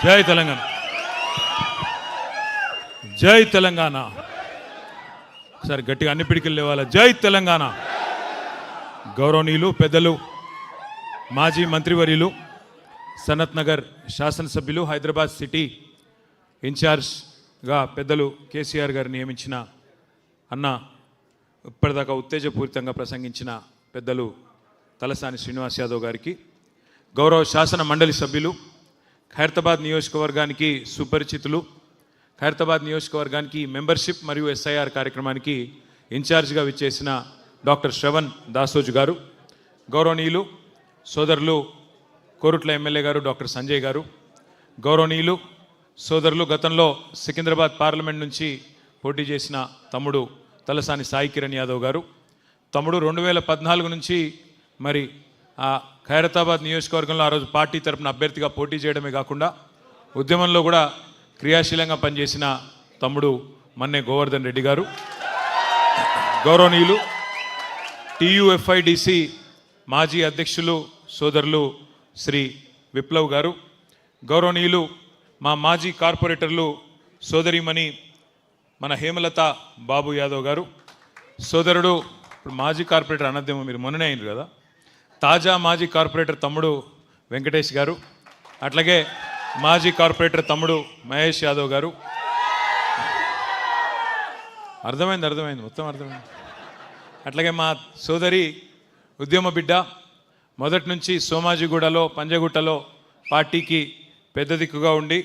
జై తెలంగాణ, జై తెలంగాణ. ఒకసారి గట్టిగా అన్ని పిడికిలు లేవాల. జై తెలంగాణ. గౌరవనీయులు పెద్దలు, మాజీ మంత్రివర్యులు, సనత్ నగర్ శాసనసభ్యులు, హైదరాబాద్ సిటీ ఇన్ఛార్జ్గా పెద్దలు కేసీఆర్ గారు నియమించిన అన్న, ఇప్పటిదాకా ఉత్తేజపూరితంగా ప్రసంగించిన పెద్దలు తలసాని శ్రీనివాస్ యాదవ్ గారికి, గౌరవ శాసన మండలి సభ్యులు, ఖైరతాబాద్ నియోజకవర్గానికి సుపరిచితులు, ఖైరతాబాద్ నియోజకవర్గానికి మెంబర్షిప్ మరియు ఎస్ఐఆర్ కార్యక్రమానికి ఇన్ఛార్జ్గా విచ్చేసిన డాక్టర్ శ్రవణ్ దాసోజు గారు, గౌరవనీయులు సోదరులు కోరుట్ల ఎమ్మెల్యే గారు డాక్టర్ సంజయ్ గారు, గౌరవనీయులు సోదరులు గతంలో సికింద్రాబాద్ పార్లమెంట్ నుంచి పోటీ చేసిన తమ్ముడు తలసాని సాయి కిరణ్ యాదవ్ గారు, తమ్ముడు 2014 నుంచి మరి ఆ ఖైరతాబాద్ నియోజకవర్గంలో ఆ రోజు పార్టీ తరపున అభ్యర్థిగా పోటీ చేయడమే కాకుండా ఉద్యమంలో కూడా క్రియాశీలంగా పనిచేసిన తమ్ముడు మన్నే గోవర్ధన్ రెడ్డి గారు, గౌరవనీయులు TUFIDC మాజీ అధ్యక్షులు సోదరులు శ్రీ విప్లవ్ గారు, గౌరవనీయులు మా మాజీ కార్పొరేటర్లు సోదరిమణి మన హేమలత బాబు యాదవ్ గారు, సోదరుడు ఇప్పుడు మాజీ కార్పొరేటర్ అనద్దేమో, మీరు మొన్ననే అయినారు కదా, తాజా మాజీ కార్పొరేటర్ తమ్ముడు వెంకటేష్ గారు, అట్లాగే మాజీ కార్పొరేటర్ తమ్ముడు మహేష్ యాదవ్ గారు. అర్థమైంది మొత్తం అర్థమైంది. అట్లాగే మా సోదరి ఉద్యమ బిడ్డ, మొదటి నుంచి సోమాజిగూడలో పంజగుట్టలో పార్టీకి పెద్ద దిక్కుగా ఉండి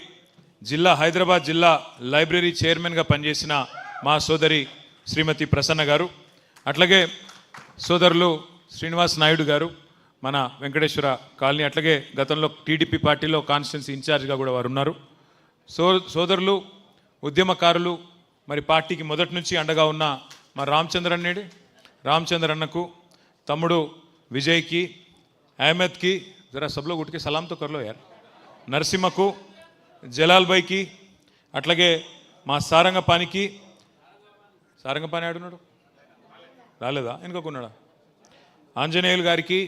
హైదరాబాద్ జిల్లా లైబ్రరీ చైర్మన్గా పనిచేసిన మా సోదరి శ్రీమతి ప్రసన్న గారు, అట్లాగే సోదరులు శ్రీనివాస్ నాయుడు గారు మన వెంకటేశ్వర కాలనీ, అట్లాగే గతంలో టీడీపీ పార్టీలో కాన్స్టిట్యున్సీ ఇన్ఛార్జ్గా కూడా వారు ఉన్నారు. సోదరులు ఉద్యమకారులు, మరి పార్టీకి మొదటి నుంచి అండగా ఉన్న మా రామచంద్ర అన్నకు, తమ్ముడు విజయ్కి, అహ్మద్కి, జరా సబ్లో గుట్కి సలాంతో కర్లో యార్, నరసింహకు, జలాల్ భాయ్కి, అట్లాగే మా సారంగపాణికి, సారంగపాణి ఆడున్నాడు రాలేదా వెనుకకున్నాడా, ఆంజనేయులు గారికి,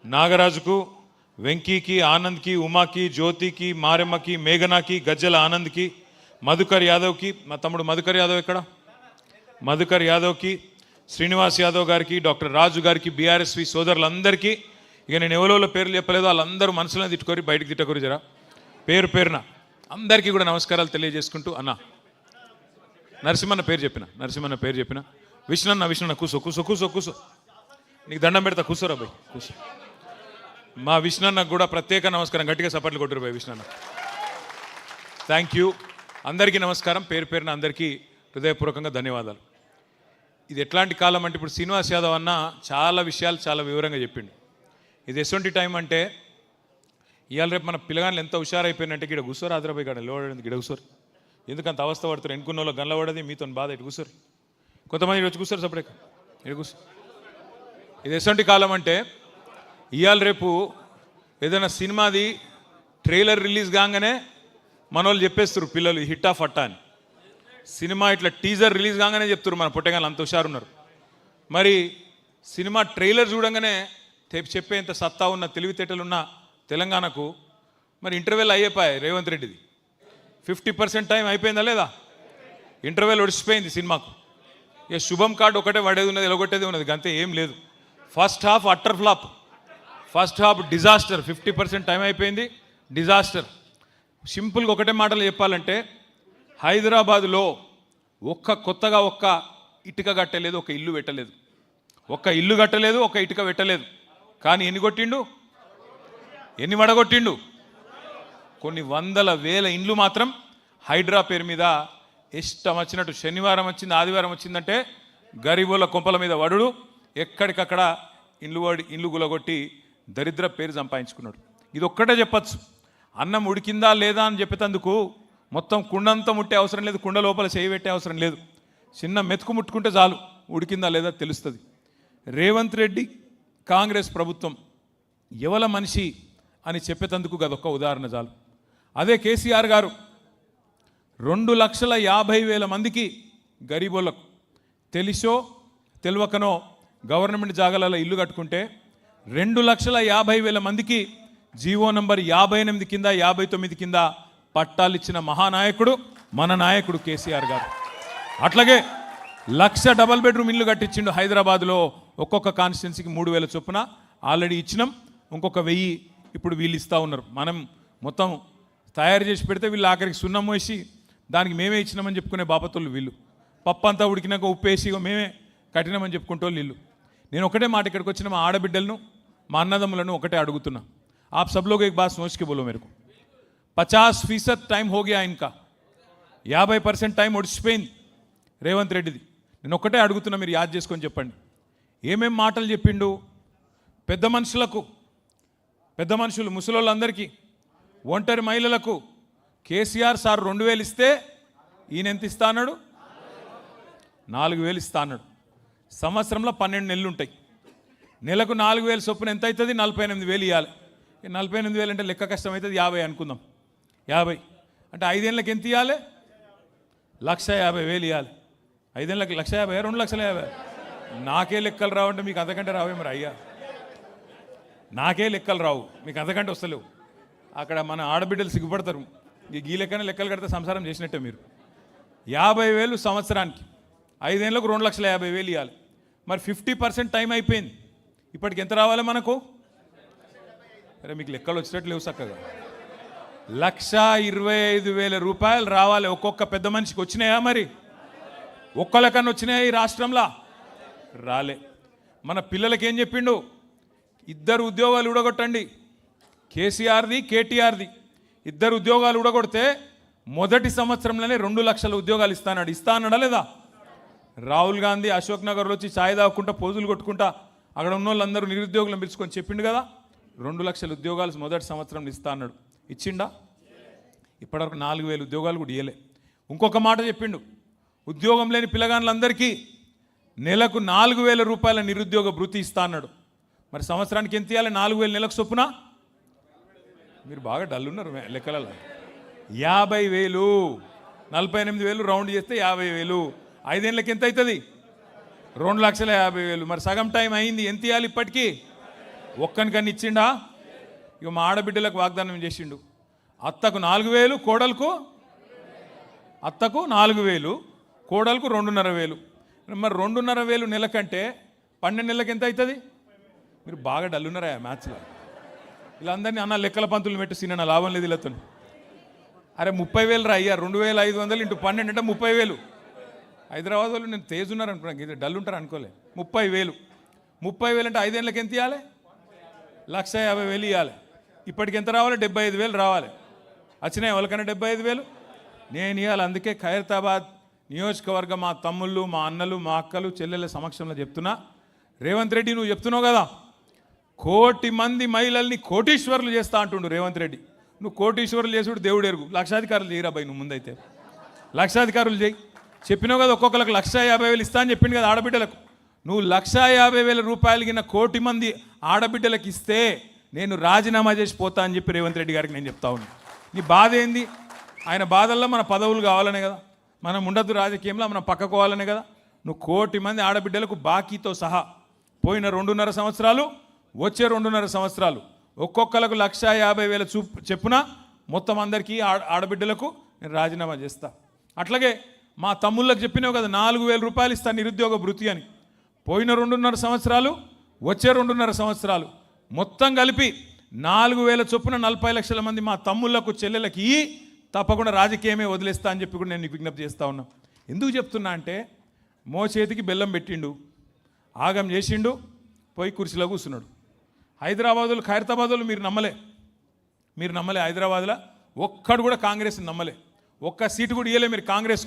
నాగరాజుకు, వెంకీకి, ఆనంద్కి, ఉమాకి, జ్యోతికి, మారెమ్మకి, మేఘనాకి, గజ్జల ఆనంద్కి, మధుకర్ యాదవ్కి, మా తమ్ముడు మధుకర్ యాదవ్ ఇక్కడ, మధుకర్ యాదవ్కి, శ్రీనివాస్ యాదవ్ గారికి, డాక్టర్ రాజు గారికి, బీఆర్ఎస్వి సోదరులందరికీ, ఇక నేను ఎవరో పేర్లు చెప్పలేదు, వాళ్ళందరూ మనసులో తిట్టుకోరి బయటికి తిట్టకోరి జరా పేరు పేరున అందరికీ కూడా నమస్కారాలు తెలియజేసుకుంటూ, అన్న నరసింహన్న పేరు చెప్పిన విష్ణన్న కూసో నీకు దండం పెడతా, కూర్చోరా బాయ్ కూర్చో. మా విష్ణన్నకు కూడా ప్రత్యేక నమస్కారం, గట్టిగా సపట్లు కొట్టురు బాయ్ విష్ణన్న. థ్యాంక్ యూ, అందరికీ నమస్కారం, పేరు పేరున అందరికీ హృదయపూర్వకంగా ధన్యవాదాలు. ఇది ఎట్లాంటి కాలం అంటే, ఇప్పుడు శ్రీనివాస్ యాదవ్ అన్న చాలా విషయాలు చాలా వివరంగా చెప్పిండు. ఇది ఎటువంటి టైం అంటే, ఇవాళ రేపు మన పిల్లగాళ్ళు ఎంత హుషారైపోయినంటే, ఇక్కడ కూర్చోరు ఆదరాబాయ్ కాడ నిలబడేది, ఇక్కడ కూర్చోరు, ఎందుకంత అవస్థ పడుతారు, ఎన్నుకున్న వాళ్ళు గనలబడది, మీతో బాధ ఇటు కూర్చోరు, కొంతమంది వచ్చి కూర్చోరు సపరేట్ ఇక్కడ కూర్చో. ఇది ఎటువంటి కాలం అంటే, ఇవాళ రేపు ఏదైనా సినిమాది ట్రైలర్ రిలీజ్ కాగానే మన వాళ్ళు చెప్పేస్తారు పిల్లలు హిట్ ఆఫ్ అట్టా అని, సినిమా ఇట్లా టీజర్ రిలీజ్ కాగానే చెప్తారు మన పుట్టగాళ్ళు అంత హుషారున్నారు. మరి సినిమా ట్రైలర్ చూడంగానే చెప్పేంత సత్తా ఉన్న తెలివితేటలున్న తెలంగాణకు మరి ఇంటర్వెల్ అయిపోయాయి రేవంత్ రెడ్డిది. 50% టైం అయిపోయిందా లేదా, ఇంటర్వెల్ ఒడిచిపోయింది సినిమాకు. ఇక శుభం కార్డు ఒకటే పడేది ఉన్నది, ఎలగొట్టేది ఉన్నది, అంతే ఏం లేదు. First half utter flop, first half disaster. 50% time అయిపోయింది, డిజాస్టర్. సింపుల్గా ఒకటే మాటలు చెప్పాలంటే, హైదరాబాదులో కొత్తగా ఒక్క ఇటుక కట్టలేదు, ఒక ఇల్లు పెట్టలేదు, ఒక ఇటుక పెట్టలేదు. కానీ ఎన్ని వడగొట్టిండు, కొన్ని వందల వేల ఇండ్లు మాత్రం హైడ్రా పేరు మీద ఇష్టం వచ్చినట్టు, శనివారం వచ్చింది ఆదివారం వచ్చిందంటే గరీబుల కొంపల మీద వడుడు, ఎక్కడికక్కడ ఇండ్లు గులగొట్టి దరిద్ర పేరు సంపాదించుకున్నాడు. ఇది ఒక్కటే చెప్పచ్చు, అన్నం ఉడికిందా లేదా అని చెప్పేందుకు మొత్తం కుండంతా ముట్టే అవసరం లేదు, కుండ లోపల చేయి పెట్టే అవసరం లేదు, చిన్న మెతుకు ముట్టుకుంటే చాలు ఉడికిందా లేదా తెలుస్తుంది. రేవంత్ రెడ్డి కాంగ్రెస్ ప్రభుత్వం ఎవల మనిషి అని చెప్పేందుకు అదొక్క ఉదాహరణ చాలు. అదే కేసీఆర్ గారు 2,50,000 మందికి గరీబోళ్ళకు తెలిసో తెలియకనో గవర్నమెంట్ జాగాలలో ఇల్లు కట్టుకుంటే 2,50,000 మందికి జీవో నంబర్ 58 కింద 59 కింద పట్టాలు ఇచ్చిన మహానాయకుడు మన నాయకుడు కేసీఆర్ గారు. అట్లాగే 1,00,000 డబల్ బెడ్రూమ్ ఇల్లు కట్టించిండు హైదరాబాద్లో. ఒక్కొక్క కాన్స్టిట్యున్సీకి 3,000 చొప్పున ఆల్రెడీ ఇచ్చినాం. ఇంకొక 1,000 ఇప్పుడు వీళ్ళు ఇస్తూ ఉన్నారు. మనం మొత్తం తయారు చేసి పెడితే వీళ్ళు ఆఖరికి సున్నం వేసి దానికి మేమే ఇచ్చినామని చెప్పుకునే బాపతోళ్ళు వీళ్ళు. పప్పు అంతా ఉడికినాక ఉప్పేసి మేమే కట్టినామని చెప్పుకుంటూ వీళ్ళు. నేను ఒకటే మాట ఇక్కడికి వచ్చిన మా ఆడబిడ్డలను మా అన్నదమ్ములను ఒకటే అడుగుతున్నా. आप सब लोग एक बात सोच के बोलो मेरे को. 50% टाइम हो गया इनका. 50% టైం ఒడిచిపోయింది రేవంత్ రెడ్డిది. నేను ఒకటే అడుగుతున్నా, మీరు యాద్ చేసుకొని చెప్పండి. ఏమేం మాటలు చెప్పిండు పెద్ద మనుషులకు, పెద్ద మనుషులు ముసలోళ్ళందరికీ, ఒంటరి మహిళలకు కేసీఆర్ సార్ 2,000 ఇస్తే ఈయన ఎంత ఇస్తా అన్నాడు? 4,000 ఇస్తా అన్నాడు. సంవత్సరంలో 12 నెలలు ఉంటాయి. నెలకు 4,000 చొప్పున ఎంత అవుతుంది? 48,000 ఇవ్వాలి. 48,000 అంటే లెక్క కష్టం అవుతుంది. 50 అనుకుందాం. 50 అంటే 5 ఏళ్ళకి ఎంత ఇవ్వాలి? 1,50,000 ఇవ్వాలి. 5 ఏళ్ళకి 1,50,000, 2,50,000. నాకే లెక్కలు రావంటే మీకు అంతకంటే రావే మరి అయ్యా. నాకే లెక్కలు రావు, మీకు అంతకంటే వస్తలేవు. అక్కడ మన ఆడబిడ్డలు సిగ్గుపడతారు. ఈ లెక్కలు కడితే సంసారం చేసినట్టే మీరు. 50,000 సంవత్సరానికి, 5 ఏళ్ళకు 2,50,000 ఇవ్వాలి. మరి 50% టైం అయిపోయింది. ఇప్పటికి ఎంత రావాలి మనకు? అరే మీకు లెక్కలు వచ్చినట్లు లేవు చక్కగా. 1,25,000 రూపాయలు రావాలి ఒక్కొక్క పెద్ద మనిషికి. వచ్చినాయా మరి? ఒక్కళ్ళకన్నా వచ్చినాయా ఈ రాష్ట్రంలో? రాలే. మన పిల్లలకి ఏం చెప్పిండు? 2 ఉద్యోగాలు ఊడగొట్టండి. కేసీఆర్ది కేటీఆర్ది 2 ఉద్యోగాలు ఊడగొడితే మొదటి సంవత్సరంలోనే 2 లక్షల ఉద్యోగాలు ఇస్తానాడు. ఇస్తా అన్నాడా లేదా? రాహుల్ గాంధీ అశోక్ నగర్లో వచ్చి ఛాయ్ తాగుకుంటా పోజులు కొట్టుకుంటా అక్కడ ఉన్న వాళ్ళందరూ నిరుద్యోగులను పిలుచుకొని చెప్పిండు కదా, 2 లక్షల ఉద్యోగాలు మొదటి సంవత్సరం ఇస్తా అన్నాడు. ఇచ్చిండా? ఇప్పటివరకు 4,000 ఉద్యోగాలు కూడా ఇవ్వలే. ఇంకొక మాట చెప్పిండు, ఉద్యోగం లేని పిల్లగాళ్ళందరికీ నెలకు 4,000 రూపాయల నిరుద్యోగ భృతి ఇస్తా అన్నాడు. మరి సంవత్సరానికి ఎంత ఇవ్వాలి? 4,000 నెలకు చొప్పున. మీరు బాగా డల్ ఉన్నారు లెక్కలలో. 50,000, 48,000 రౌండ్ చేస్తే 50,000. 5 ఏళ్ళకి ఎంత అవుతుంది? 2,50,000. మరి సగం టైం అయింది. ఎంత ఇవ్వాలి ఇప్పటికీ? ఒక్కనికన్నా ఇచ్చిండా? ఇక మా ఆడబిడ్డలకు వాగ్దానం చేసిండు. అత్తకు 4,000, కోడలకు 4,000, కోడలకు 2,500. మరి 2,500 నెలకంటే 12 నెలలకు ఎంత అవుతుంది? మీరు బాగా డల్లున్నారా మ్యాథ్స్లో? వీళ్ళందరినీ అన్న లెక్కల పంతులు పెట్టి సిన్న లాభం లేదు వీళ్ళతో. అరే 30,000 రా అయ్యా. 2,500 ఇంటూ 12 అంటే 30,000. హైదరాబాద్ వాళ్ళు నేను తేజ్ ఉన్నారు అనుకున్నాను, ఇది డల్ ఉంటారు అనుకోలే. 30,000. 30,000 అంటే 5 ఏళ్ళకి ఎంత ఇవ్వాలి? 1,50,000 ఇవ్వాలి. ఇప్పటికి ఎంత రావాలి? 75,000 రావాలి. వచ్చినాయి ఎవరికైనా 75,000? నేను ఇవ్వాలి. అందుకే ఖైరతాబాద్ నియోజకవర్గ మా తమ్ముళ్ళు, మా అన్నలు, మా అక్కలు, చెల్లెళ్ళ సమక్షంలో చెప్తున్నా, రేవంత్ రెడ్డి నువ్వు చెప్తున్నావు కదా 1,000,000 మంది మహిళల్ని కోటీశ్వరులు చేస్తా అంటుండు రేవంత్ రెడ్డి. నువ్వు కోటీశ్వరులు చేసుడు దేవుడు ఎరుగు. లక్షాధికారులు చేయరా భయ్, నువ్వు ముందైతే లక్షాధికారులు చేయి. చెప్పినావు కదా ఒక్కొక్కరికి 1,50,000 ఇస్తా అని చెప్పింది కదా ఆడబిడ్డలకు. నువ్వు 1,50,000 రూపాయలు కింద 1,000,000 మంది ఆడబిడ్డలకు ఇస్తే నేను రాజీనామా చేసి పోతా అని చెప్పి రేవంత్ రెడ్డి గారికి నేను చెప్తా ఉన్నాను. నీ బాధ ఏంది? ఆయన బాధల్లో మన పదవులు కావాలనే కదా, మనం ఉండద్దు రాజకీయంలో, మనం పక్కకోవాలనే కదా. నువ్వు 1,000,000 మంది ఆడబిడ్డలకు బాకీతో సహా పోయిన 2.5 సంవత్సరాలు, వచ్చే 2.5 సంవత్సరాలు ఒక్కొక్కలకు 1,50,000 చెప్పున మొత్తం అందరికీ ఆడబిడ్డలకు నేను రాజీనామా చేస్తా. అట్లాగే మా తమ్ముళ్ళకి చెప్పినావు కదా 4,000 రూపాయలు ఇస్తా నిరుద్యోగ భృతి అని. పోయిన 2.5 సంవత్సరాలు, వచ్చే 2.5 సంవత్సరాలు మొత్తం కలిపి 4,000 చొప్పున 40 లక్షల మంది మా తమ్ముళ్లకు, చెల్లెలకి తప్పకుండా రాజకీయమే వదిలేస్తా అని చెప్పి కూడా నేను నీకు విజ్ఞప్తి చేస్తా ఉన్నా. ఎందుకు చెప్తున్నా అంటే, మోచేతికి బెల్లం పెట్టిండు, ఆగం చేసిండు, పోయి కుర్చీలో కూర్చున్నాడు. హైదరాబాదులో, ఖైరతాబాదులో మీరు నమ్మలే హైదరాబాద్లో ఒక్కడు కూడా కాంగ్రెస్ నమ్మలే. ఒక్క సీటు కూడా ఇవ్వలే మీరు కాంగ్రెస్.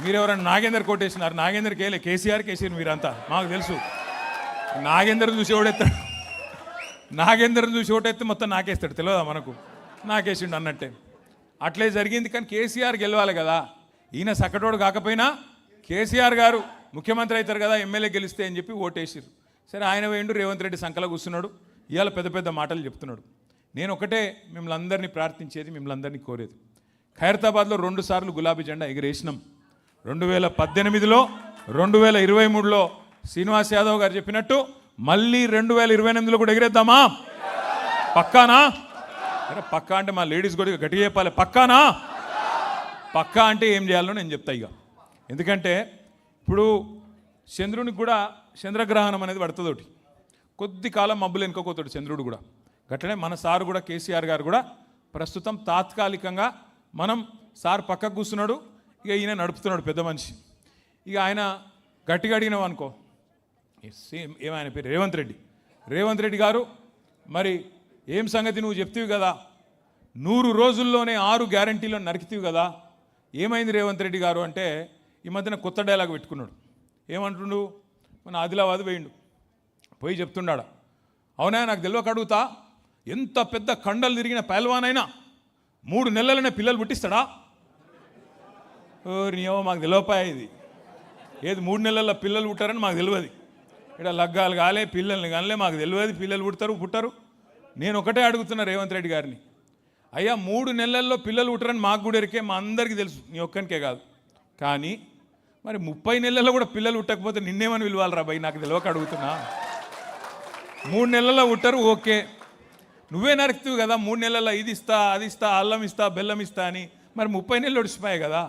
మీరు ఎవరైనా నాగేందర్ కోటేసినారు? నాగేందర్కి వేయలే, కేసీఆర్కి వేసారు మీరంతా, మాకు తెలుసు. నాగేందర్ని చూసి ఓడెత్తాడు, నాగేందర్ని చూసి ఓటెత్తే మొత్తం నాకేస్తాడు, తెలియదా మనకు? నాకేసిండు అన్నట్టే. అట్లే జరిగింది. కానీ కేసీఆర్ గెలవాలి కదా. ఈయన సక్కటోడు కాకపోయినా కేసీఆర్ గారు ముఖ్యమంత్రి అవుతారు కదా ఎమ్మెల్యే గెలిస్తే అని చెప్పి ఓటేసారు. సరే ఆయన వేయండు, రేవంత్ రెడ్డి సంకల కూర్చున్నాడు, ఇవాళ పెద్ద పెద్ద మాటలు చెప్తున్నాడు. నేను ఒకటే మిమ్మల్ని అందరినీ ప్రార్థించేది, మిమ్మల్ని అందరినీ కోరేది, ఖైరతాబాద్లో 2 సార్లు గులాబీ జెండా ఎగిరేసినాం. 2018లో, 2023లో శ్రీనివాస్ యాదవ్ గారు చెప్పినట్టు మళ్ళీ 2028లో కూడా ఎగిరేద్దామా? పక్కానా? అరే పక్కా అంటే మా లేడీస్ కూడా గట్టిగా చెప్పాలి, పక్కానా? పక్కా అంటే ఏం చేయాలో నేను చెప్తా ఇక. ఎందుకంటే ఇప్పుడు చంద్రునికి కూడా చంద్రగ్రహణం అనేది పడుతుంది ఒకటి, కొద్ది కాలం మబ్బులు వెనుకోపోతాడు చంద్రుడు కూడా. గట్లనే మన సార్ కూడా కేసీఆర్ గారు కూడా ప్రస్తుతం తాత్కాలికంగా మనం సార్ పక్కకు కూర్చున్నాడు, ఇక ఈయన నడుపుతున్నాడు పెద్ద మనిషి. ఇక ఆయన గట్టిగా అడిగినావు అనుకో, సేమ్ ఏమైనా పేరు రేవంత్ రెడ్డి గారు, మరి ఏం సంగతి నువ్వు చెప్తివి కదా, 100 రోజుల్లోనే 6 గ్యారంటీలను నరికితివి కదా, ఏమైంది రేవంత్ రెడ్డి గారు అంటే ఈ మధ్యన కొత్త డైలాగ్ పెట్టుకున్నాడు. ఏమంటుండు, మన ఆదిలాబాద్ పోయి చెప్తున్నాడు, అవునా నాకు తెలియక అడుగుతా, ఎంత పెద్ద కండలు తిరిగిన పహల్వానైనా 3 నెలలనే పిల్లలు పుట్టిస్తాడా? నీవో మాకు తెలియపాయ ఇది, ఏది 3 నెలల్లో పిల్లలు పుట్టారని మాకు తెలియదు, ఇక్కడ లగ్గాలు కాలే పిల్లల్ని కాలే మాకు తెలియదు, పిల్లలు పుట్టరు. నేను ఒకటే అడుగుతున్నా రేవంత్ రెడ్డి గారిని, అయ్యా 3 నెలల్లో పిల్లలు పుట్టరని మాకు కూడా ఎరికే, మా అందరికీ తెలుసు, నీ ఒక్కనికే కాదు. కానీ మరి 30 నెలల్లో కూడా పిల్లలు పుట్టకపోతే నిన్నేమని పిలవాలరా భయ్, నాకు తెలియక అడుగుతున్నా. 3 నెలల్లో పుట్టరు ఓకే, నువ్వే నరుకుతావు కదా 3 నెలల్లో ఇది ఇస్తా అది ఇస్తా అల్లం ఇస్తా బెల్లం ఇస్తా అని. మరి 30 నెలలు ఒడిచిపోయాయి కదా,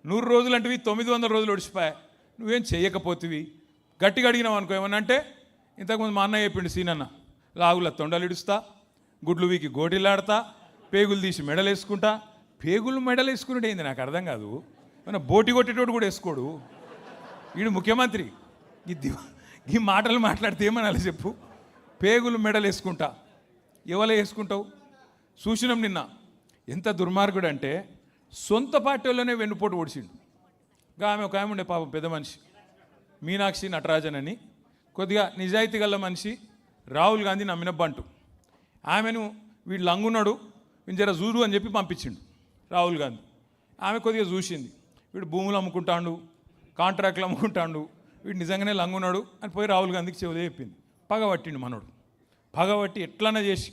100 రోజులు అంటేవి 900 రోజులు ఒడిచిపోయాయి, నువ్వేం చెయ్యకపోతివి. గట్టిగా అడిగినావు అనుకో ఏమన్నా అంటే, ఇంతకుముందు మా అన్నయ్య చెప్పిండు సీనన్న, లాగుల తొండలు ఇడుస్తా, గుడ్లు వీకి గోటిలాడతా, పేగులు తీసి మెడలు వేసుకుంటా. పేగులు మెడలు వేసుకునేది ఏంది నాకు అర్థం కాదు, మన బోటి కొట్టేటోడు కూడా వేసుకోడు, వీడు ముఖ్యమంత్రి. ఈ మాటలు మాట్లాడితే ఏమనాలి చెప్పు, పేగులు మెడలు వేసుకుంటా, ఎవరు వేసుకుంటావు? చూసినాం నిన్న, ఎంత దుర్మార్గుడు అంటే సొంత పార్టీ వాళ్ళనే వెన్నుపోటు ఓడిచిండు. ఆమె ఒక ఆమె ఉండే పాపం పెద్ద మనిషి, మీనాక్షి నటరాజన్ అని, కొద్దిగా నిజాయితీ గల మనిషి, రాహుల్ గాంధీ నమ్మిన బంటు. ఆమెను వీడు లంగున్నాడు, వీడు జర చూడు అని చెప్పి పంపించిండు రాహుల్ గాంధీ. ఆమె కొద్దిగా చూసింది, వీడు భూములు అమ్ముకుంటాడు, కాంట్రాక్ట్లు అమ్ముకుంటాడు, వీడు నిజంగానే లంగున్నాడు అని పోయి రాహుల్ గాంధీకి చెవుదే చెప్పింది. పగబట్టిండు మనోడు, పగబట్టి ఎట్లన్నా చేసి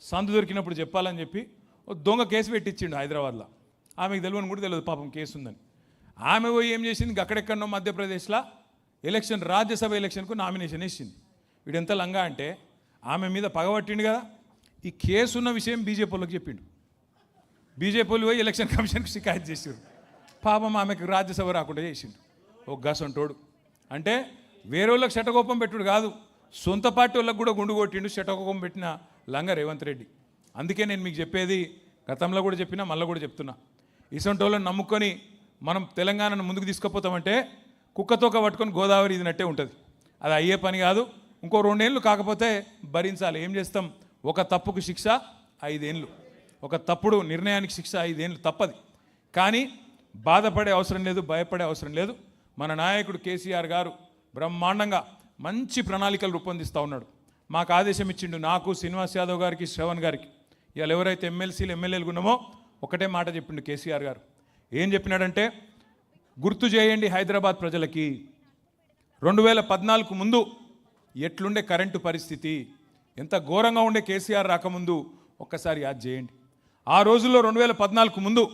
సందు దొరికినప్పుడు చెప్పాలని చెప్పి ఓ దొంగ కేసు పెట్టించిండు హైదరాబాద్లో. ఆమెకు తెలియని కూడా తెలియదు పాపం కేసు ఉందని. ఆమె పోయి ఏం చేసింది, అక్కడెక్కడో మధ్యప్రదేశ్లో ఎలక్షన్, రాజ్యసభ ఎలక్షన్కు నామినేషన్ వేసింది. వీడు ఎంత లంగా అంటే ఆమె మీద పగబట్టిండు కదా, ఈ కేసు ఉన్న విషయం బీజేపీ వాళ్ళకి చెప్పిండు. బీజేపీ వాళ్ళు పోయి ఎలక్షన్ కమిషన్కి షికాయత్ చేసారు. పాపం ఆమెకు రాజ్యసభ రాకుండా చేసిండు ఒక గసంటోడు. అంటే వేరే వాళ్ళకి శటకోపం పెట్టుడు కాదు, సొంత పార్టీ వాళ్ళకి కూడా గుండు కొట్టిండు, శటకోపం పెట్టిన లంగా రేవంత్ రెడ్డి. అందుకే నేను మీకు చెప్పేది, గతంలో కూడా చెప్పినా మళ్ళీ కూడా చెప్తున్నా, ఇసొంటి వాళ్ళని నమ్ముకొని మనం తెలంగాణను ముందుకు తీసుకుపోతామంటే కుక్కతోక పట్టుకొని గోదావరి ఇదినట్టే ఉంటుంది. అది అయ్యే పని కాదు. ఇంకో 2 ఏళ్ళు కాకపోతే భరించాలి. ఏం చేస్తాం, ఒక తప్పుకు శిక్ష 5 ఏళ్ళు, ఒక తప్పుడు నిర్ణయానికి శిక్ష 5 ఏళ్ళు తప్పది. కానీ బాధపడే అవసరం లేదు, భయపడే అవసరం లేదు. మన నాయకుడు కేసీఆర్ గారు బ్రహ్మాండంగా మంచి ప్రణాళికలు రూపొందిస్తూ ఉన్నాడు. మాకు ఆదేశం ఇచ్చిండు, నాకు, శ్రీనివాస్ యాదవ్ గారికి, శ్రవణ్ గారికి. ఇవాళ ఎవరైతే ఎమ్మెల్సీలు ఎమ్మెల్యేలు ఉన్నామో ఒకటే మాట చెప్పిండు కేసీఆర్ గారు. ఏం చెప్పినాడంటే, గుర్తు చేయండి హైదరాబాద్ ప్రజలకి 2014 ముందు ఎట్లుండే కరెంటు పరిస్థితి, ఎంత ఘోరంగా ఉండే కేసీఆర్ రాకముందు ఒక్కసారి యాద్ చేయండి. ఆ రోజుల్లో 2014 ముందు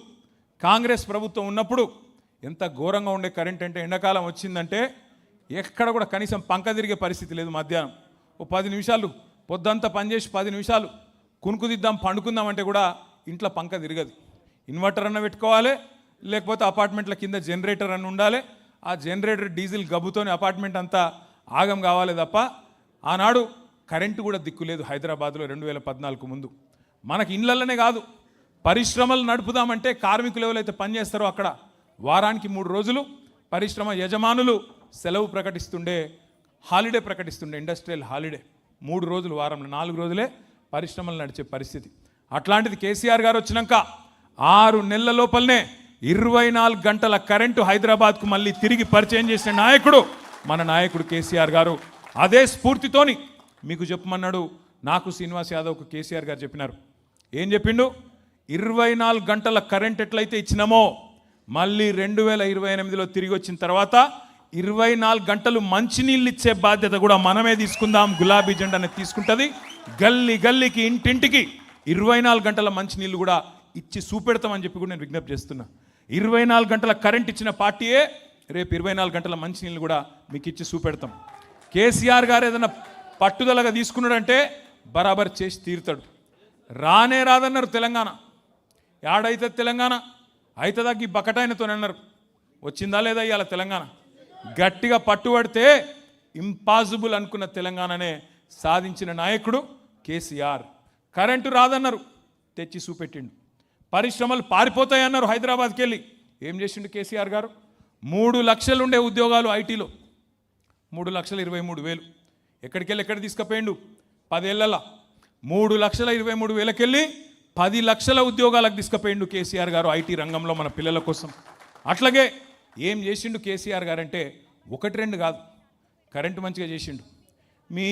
కాంగ్రెస్ ప్రభుత్వం ఉన్నప్పుడు ఎంత ఘోరంగా ఉండే కరెంట్ అంటే, ఎండాకాలం వచ్చిందంటే ఎక్కడ కూడా కనీసం పంక తిరిగే పరిస్థితి లేదు. మధ్యాహ్నం ఓ 10 నిమిషాలు పొద్దంతా పనిచేసి 10 నిమిషాలు కునుకుదిద్దాం పండుకుందాం అంటే కూడా ఇంట్లో పంక తిరగదు. ఇన్వర్టర్ అన్న పెట్టుకోవాలి, లేకపోతే అపార్ట్మెంట్ల కింద జనరేటర్ అని ఉండాలి. ఆ జనరేటర్ డీజిల్ గబ్బుతోనే అపార్ట్మెంట్ అంతా ఆగం కావాలి తప్ప ఆనాడు కరెంటు కూడా దిక్కులేదు హైదరాబాద్లో 2014 ముందు. మనకి ఇళ్ళల్లోనే కాదు, పరిశ్రమలు నడుపుదామంటే కార్మికులు ఎవరైతే పనిచేస్తారో అక్కడ వారానికి 3 రోజులు పరిశ్రమ యజమానులు సెలవు ప్రకటిస్తుండే, హాలిడే ప్రకటిస్తుండే, ఇండస్ట్రియల్ హాలిడే. 3 రోజులు వారంలో, 4 రోజులే పరిశ్రమలు నడిచే పరిస్థితి. అట్లాంటిది కేసీఆర్ గారు వచ్చినాక 6 నెలల లోపలనే 24 గంటల కరెంటు హైదరాబాద్కు మళ్ళీ తిరిగి పరిచయం చేసిన నాయకుడు మన నాయకుడు కేసీఆర్ గారు. అదే స్ఫూర్తితోని మీకు చెప్పమన్నాడు, నాకు శ్రీనివాస్ యాదవ్కు కేసీఆర్ గారు చెప్పినారు. ఏం చెప్పిండు, 24 గంటల కరెంట్ ఎట్లయితే ఇచ్చినామో మళ్ళీ 2028లో తిరిగి వచ్చిన తర్వాత 24 గంటలు మంచినీళ్ళు ఇచ్చే బాధ్యత కూడా మనమే తీసుకుందాం. గులాబీ జెండాని తీసుకుంటుంది. గల్లీ గల్లీకి, ఇంటింటికి 24 గంటల మంచినీళ్ళు కూడా ఇచ్చి చూపెడతామని చెప్పి కూడా నేను విజ్ఞప్తి చేస్తున్నా. 24 గంటల కరెంట్ ఇచ్చిన పార్టీయే రేపు 24 గంటల మంచినీళ్ళు కూడా మీకు ఇచ్చి చూపెడతాం. కేసీఆర్ గారు ఏదైనా పట్టుదలగా తీసుకున్నాడంటే బరాబర్ చేసి తీరుతాడు. రానే రాదన్నారు తెలంగాణ. యాడైతే తెలంగాణ అవుతుందా ఈ బకటాయనతో అన్నారు. వచ్చిందా లేదా ఇవాళ తెలంగాణ? గట్టిగా పట్టుబడితే ఇంపాసిబుల్ అనుకున్న తెలంగాణనే సాధించిన నాయకుడు కేసీఆర్. కరెంటు రాదన్నారు, తెచ్చి చూపెట్టిండు. పరిశ్రమలు పారిపోతాయన్నారు హైదరాబాద్కి వెళ్ళి. ఏం చేసిండు కేసీఆర్ గారు? 3 లక్షలు ఉండే ఉద్యోగాలు ఐటీలో 3,23,000 ఎక్కడికెళ్ళి ఎక్కడ తీసుకుపోయిండు? 10 ఏళ్ళ 3,23,000 వెళ్ళి 10 లక్షల ఉద్యోగాలకు తీసుకుపోయిండు కేసీఆర్ గారు ఐటీ రంగంలో మన పిల్లల కోసం. అట్లాగే ఏం చేసిండు కేసీఆర్ గారు అంటే 1-2 కాదు, కరెంటు మంచిగా చేసిండు. మీ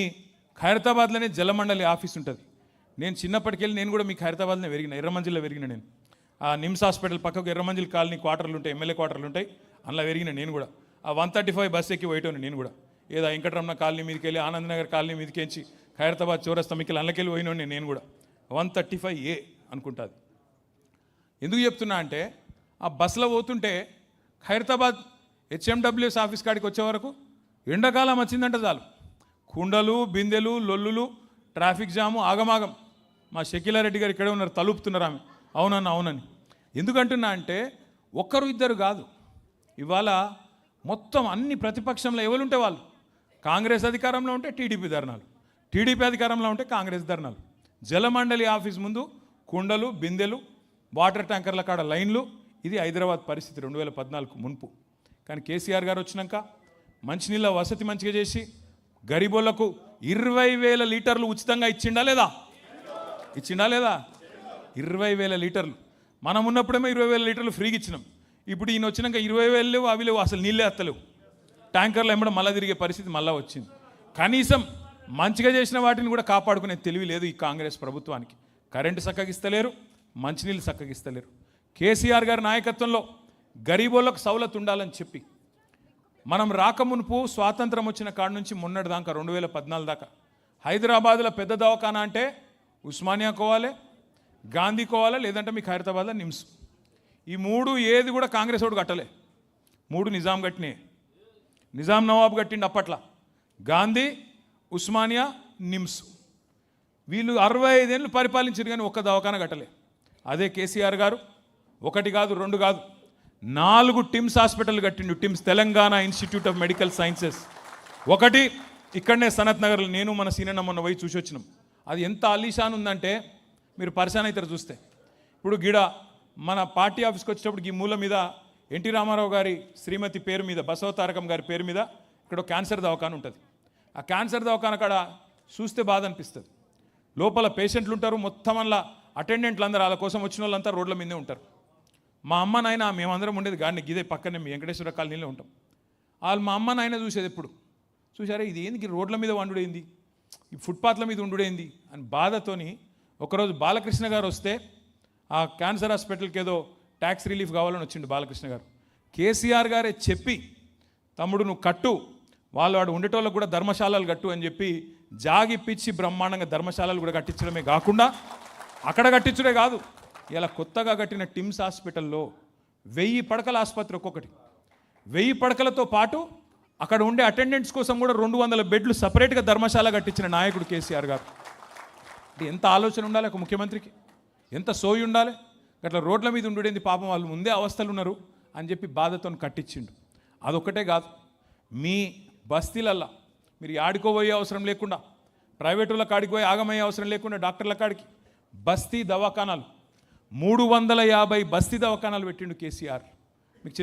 ఖైరతాబాద్లోనే జలమండలి ఆఫీస్ ఉంటుంది. నేను చిన్నప్పటికెళ్ళి నేను కూడా మీ ఖైరతాబాద్లోనే పెరిగిన, ఎర్రమంజిల్లో పెరిగిన. నేను ఆ నిమ్స్ హాస్పిటల్ పక్కకు ఎర్రమంజిల్ కాలనీ క్వార్టర్లు ఉంటాయి, ఎమ్మెల్యే క్వార్టర్లు ఉంటాయి, అందులో పెరిగిన నేను కూడా. ఆ 135 బస్ ఎక్కి పోయేటోని నేను కూడా. ఏదో వెంకటరమణ కాలనీ మీదకి వెళ్ళి ఆనందనగర్ కాలనీ మీదకించి ఖైరతాబాద్ చౌరస్తా మీకు అందులోకెళ్ళి పోయినోని నేను కూడా. 135A అనుకుంటుంది. ఎందుకు చెప్తున్నా అంటే ఆ బస్సులో పోతుంటే ఖైరతాబాద్ HMWS ఆఫీస్ కాడికి వచ్చే వరకు ఎండాకాలం వచ్చిందంటే చాలు, కుండలు బిందెలు లొల్లులు, ట్రాఫిక్ జాము, ఆగమాగం. మా షకీలారెడ్డి గారు ఇక్కడే ఉన్నారు, తలుపుతున్నారు ఆమె. అవునని. ఎందుకంటున్నా అంటే 1-2 కాదు, ఇవాళ మొత్తం అన్ని ప్రతిపక్షంలో ఎవరుంటే వాళ్ళు. కాంగ్రెస్ అధికారంలో ఉంటే టీడీపీ ధర్నాలు, టీడీపీ అధికారంలో ఉంటే కాంగ్రెస్ ధర్నాలు. జలమండలి ఆఫీస్ ముందు కుండలు బిందెలు, వాటర్ ట్యాంకర్ల కాడ లైన్లు. ఇది హైదరాబాద్ పరిస్థితి 2014 మున్పు. కానీ కేసీఆర్ గారు వచ్చినాక మంచినీళ్ళ వసతి మంచిగా చేసి గరీబోళ్లకు 20,000 లీటర్లు ఉచితంగా ఇచ్చిండా లేదా? 20,000 లీటర్లు. మనం ఉన్నప్పుడేమో 20,000 లీటర్లు ఫ్రీగా ఇచ్చినాం. ఇప్పుడు ఈయన వచ్చినాక 20,000 లేవు, అవి లేవు, అసలు నీళ్ళే ఎత్తలేవు. ట్యాంకర్లు ఎమ్మడం మళ్ళీ తిరిగే పరిస్థితి మళ్ళీ వచ్చింది. కనీసం మంచిగా చేసిన వాటిని కూడా కాపాడుకునే తెలివి లేదు ఈ కాంగ్రెస్ ప్రభుత్వానికి. కరెంటు చక్కగిస్తలేరు, మంచినీళ్ళు చక్కగిస్తలేరు. కేసీఆర్ గారి నాయకత్వంలో గరీబోళ్ళకు సౌలత్ ఉండాలని చెప్పి మనం రాకమునుపు స్వాతంత్రం వచ్చిన కాడ నుంచి మొన్నటి దాకా 2014 దాకా హైదరాబాద్లో పెద్ద దవాఖానా అంటే ఉస్మానియా కోవాలి, గాంధీ కోవాలి, లేదంటే మీకు హైదరాబాద్లో నిమ్స్. ఈ 3 ఏది కూడా కాంగ్రెస్ వాడు కట్టలే. 3 నిజాం కట్టినే. నిజాం నవాబు కట్టిండు అప్పట్లో. గాంధీ, ఉస్మానియా, నిమ్స్. వీళ్ళు 65 ఏళ్ళు పరిపాలించారు కానీ ఒక్క దవాఖానా కట్టలే. అదే కేసీఆర్ గారు 1 కాదు 2 కాదు 4 టిమ్స్ హాస్పిటల్ కట్టిండు. TIMS Telangana institute of medical sciences. 1 ఇక్కడనే సనత్ నగర్లో నేను మన సీనియర్ మొన్న పోయి చూసి వచ్చినాం. అది ఎంత అలీషాన్ ఉందంటే మీరు పరిశాన్ అవుతారు చూస్తే. ఇప్పుడు గిడ మన పార్టీ ఆఫీస్కి వచ్చేటప్పుడు ఈ మూల మీద ఎన్టీ రామారావు గారి శ్రీమతి పేరు మీద, బసవతారకం గారి పేరు మీద ఇక్కడ క్యాన్సర్ దవాఖాన ఉంటుంది. ఆ క్యాన్సర్ దవాఖాన కాడ చూస్తే బాధ అనిపిస్తుంది. లోపల పేషెంట్లు ఉంటారు, మొత్తం అలా అటెండెంట్లు అందరూ వాళ్ళ కోసం వచ్చిన వాళ్ళంతా రోడ్ల మీదే ఉంటారు. మా అమ్మ నాయన మేమందరం ఉండేది గాడిని గిదే పక్కనే మీ వెంకటేశ్వర కాలనీలో ఉంటాం. వాళ్ళు మా అమ్మ నాయన చూసేది ఎప్పుడు చూసారా, ఇది ఏంది రోడ్ల మీద వండుడేంది, ఈ ఫుట్పాత్ల మీద ఉండుడేంది అని బాధతోని ఒకరోజు బాలకృష్ణ గారు వస్తే ఆ క్యాన్సర్ హాస్పిటల్కి ఏదో ట్యాక్స్ రిలీఫ్ కావాలని వచ్చిండు బాలకృష్ణ గారు. కేసీఆర్ గారే చెప్పి తమ్ముడు నువ్వు కట్టు, వాడు ఉండేటోళ్ళకు కూడా ధర్మశాలలు కట్టు అని చెప్పి జాగిప్పించి బ్రహ్మాండంగా ధర్మశాలలు కూడా కట్టించడమే కాకుండా అక్కడ కట్టించడే కాదు, ఇలా కొత్తగా కట్టిన టిమ్స్ హాస్పిటల్లో 1000 పడకల ఆసుపత్రి, ఒక్కొక్కటి 1000 పడకలతో పాటు అక్కడ ఉండే అటెండెంట్స్ కోసం కూడా 200 బెడ్లు సపరేట్గా ధర్మశాల కట్టించిన నాయకుడు కేసీఆర్ గారు. ఎంత ఆలోచన ఉండాలి ఒక ముఖ్యమంత్రికి, ఎంత సోయి ఉండాలి. అట్లా రోడ్ల మీద ఉండుడేంది, పాపం వాళ్ళు ముందే అవస్థలు ఉన్నారు అని చెప్పి బాధతో కట్టించిండు. అదొక్కటే కాదు, మీ బస్తీలల్లా మీరు ఆడుకోబోయే అవసరం లేకుండా, ప్రైవేటుల కాడికి పోయి ఆగమయ్యే అవసరం లేకుండా డాక్టర్ల కాడికి బస్తీ దవాఖానాలు 350 బస్తీ దవాఖానాలు పెట్టిండు కేసీఆర్. మీకు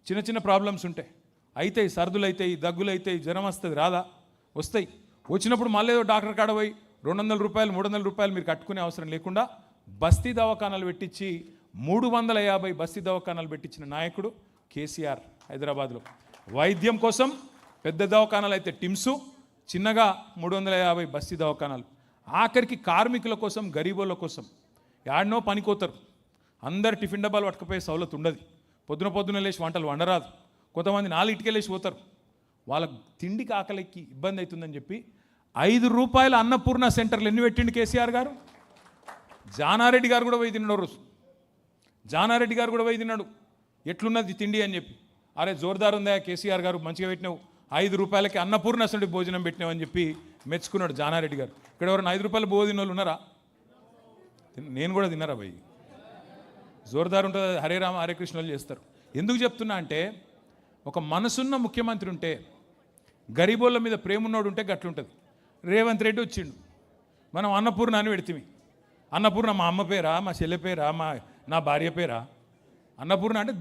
చిన్న చిన్న ప్రాబ్లమ్స్ ఉంటాయి, అవుతాయి, సర్దులు అవుతాయి, దగ్గులు అవుతాయి, జ్వరం వస్తుంది, రాదా వస్తాయి. వచ్చినప్పుడు మళ్ళీ ఏదో డాక్టర్ కాడ పోయి 200 రూపాయలు 300 రూపాయలు మీరు కట్టుకునే అవసరం లేకుండా బస్తీ దవాఖానాలు పెట్టించి 350 బస్తీ దవాఖానాలు పెట్టించిన నాయకుడు కేసీఆర్. హైదరాబాద్లో వైద్యం కోసం పెద్ద దవాఖానాలు అయితే టిమ్సు, చిన్నగా 350 బస్తీ దవాఖానాలు. ఆఖరికి కార్మికుల కోసం, గరీబోళ్ళ కోసం యాడనో పనికోతారు, అందరు టిఫిన్ డబ్బాలు పట్టుకుపోయే సౌలత్ ఉండదు. పొద్దున లేచి వంటలు వండరాదు, కొంతమంది 4 లేచి పోతారు. వాళ్ళకి తిండికి ఆకలికి ఇబ్బంది అవుతుందని చెప్పి 5 రూపాయల అన్నపూర్ణ సెంటర్లు ఎన్ని పెట్టిండు కేసీఆర్ గారు. జానారెడ్డి గారు కూడా పోయి తిన్నాడు రోజు. జానారెడ్డి గారు కూడా పోయి తిన్నాడు ఎట్లున్నది తిండి అని చెప్పి. అరే జోర్దార్ ఉందా కేసీఆర్ గారు, మంచిగా పెట్టినావు, 5 రూపాయలకి అన్నపూర్ణ భోజనం పెట్టినావు అని చెప్పి మెచ్చుకున్నాడు జానారెడ్డి గారు. ఇక్కడ ఎవరైనా 5 రూపాయల భోజనం వాళ్ళు ఉన్నారా? నేను కూడా తిన్నారా భయ్, జోర్దార్ ఉంటుంది, హరే రామ హరే కృష్ణలు చేస్తారు. ఎందుకు చెప్తున్నా అంటే ఒక మనసున్న ముఖ్యమంత్రి ఉంటే, గరీబోళ్ళ మీద ప్రేమ ఉన్నోడు ఉంటే గట్లుంటుంది. రేవంత్ రెడ్డి వచ్చిండు, మనం అన్నపూర్ణ అని పెడితిమి. అన్నపూర్ణ మా అమ్మ పేరా, మా చెల్లె పేరా, నా భార్య పేరా? అన్నపూర్ణ అంటే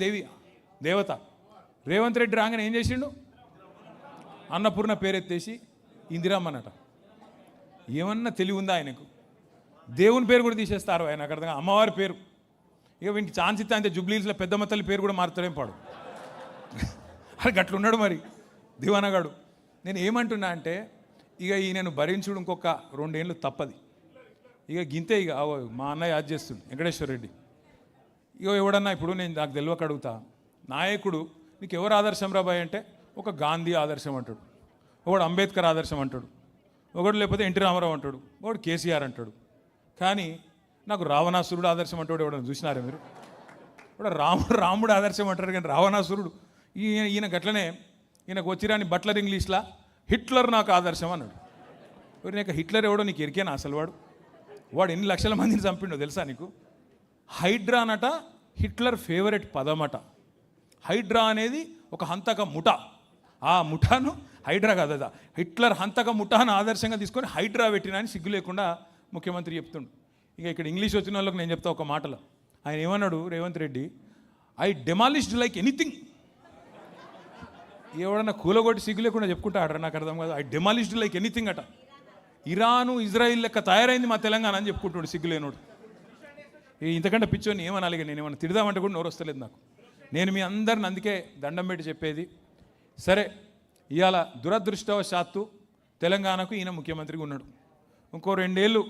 దేవత. రేవంత్ రెడ్డి రాగానే ఏం చేసిండు? అన్నపూర్ణ పేరెత్తేసి ఇందిరామ్మనట. ఏమన్నా తెలివి ఉందా ఆయనకు? దేవుని పేరు కూడా తీసేస్తారు ఆయన, అక్కడ అమ్మవారి పేరు. ఇక వీనికి ఛాన్స్ ఇస్తే అంతే, జూబ్లీస్లో పెద్దమ్మ తల్లి పేరు కూడా మారుతాడేం పాడు. అది గట్లున్నాడు మరి దివానగాడు. నేను ఏమంటున్నా అంటే ఇక ఈయనను భరించుడు ఇంకొక 2 ఏళ్ళు తప్పది. ఇక గింతే. ఇక మా అన్నయ్య యాద్ చేస్తుండు వెంకటేశ్వర రెడ్డి. ఇక ఎవడన్నా ఇప్పుడు నేను నాకు తెలియక అడుగుతా, నాయకుడు నీకు ఎవరు ఆదర్శం రాబాయ్ అంటే ఒక గాంధీ ఆదర్శం అంటాడు, ఒకడు అంబేద్కర్ ఆదర్శం అంటాడు, ఒకడు లేకపోతే ఎన్టీ రామారావు అంటాడు, ఒకడు కేసీఆర్ అంటాడు. కానీ నాకు రావణాసురుడు ఆదర్శం అంటాడు. ఎవడన్నా చూసినారా మీరు? ఇప్పుడు రాముడు ఆదర్శం అంటారు, కానీ రావణాసురుడు ఈయన గట్లనే. ఈయనకు వచ్చిరాని బట్లర్ ఇంగ్లీష్లా హిట్లర్ నాకు ఆదర్శం అన్నాడు. నీకు హిట్లర్ ఎవడో నీకు ఎరికేనా అసలు? వాడు ఎన్ని లక్షల మందిని చంపిండో తెలుసా నీకు? హైడ్రా అనట హిట్లర్ ఫేవరెట్ పదమట. హైడ్రా అనేది ఒక హంతక ముఠ. ఆ ముఠాను హైడ్రా కాదా, హిట్లర్ హంతక ముఠాను ఆదర్శంగా తీసుకొని హైడ్రా పెట్టినా అని సిగ్గు లేకుండా ముఖ్యమంత్రి చెప్తుండు. ఇక ఇక్కడ ఇంగ్లీష్ వచ్చిన వాళ్ళకి నేను చెప్తా ఒక మాటలో. ఆయన ఏమన్నాడు Revanth Reddy? I demolished like anything. ఎవడన్నా కూలగొట్టి సిగ్గు లేకుండా చెప్పుకుంటాడు, నాకు అర్థం కాదు. ఐ డెమాలిష్డ్ లైక్ ఎనీథింగ్ అట. ఇరాను ఇజ్రాయిల్ లెక్క తయారైంది మా తెలంగాణ అని చెప్పుకుంటాడు సిగ్గులేనోడు. ఇంతకంటే పిచ్చోని ఏమనాలి? నేను ఏమన్నా తిడదామంటే కూడా నోరు వస్తలేదు నాకు. నేను మీ అందరిని అందుకే దండం పెట్టి చెప్పేది, సరే ఇవాళ దురదృష్టవశాత్తు తెలంగాణకు ఈయన ముఖ్యమంత్రిగా ఉన్నాడు. ఇంకో 2 ఏళ్ళు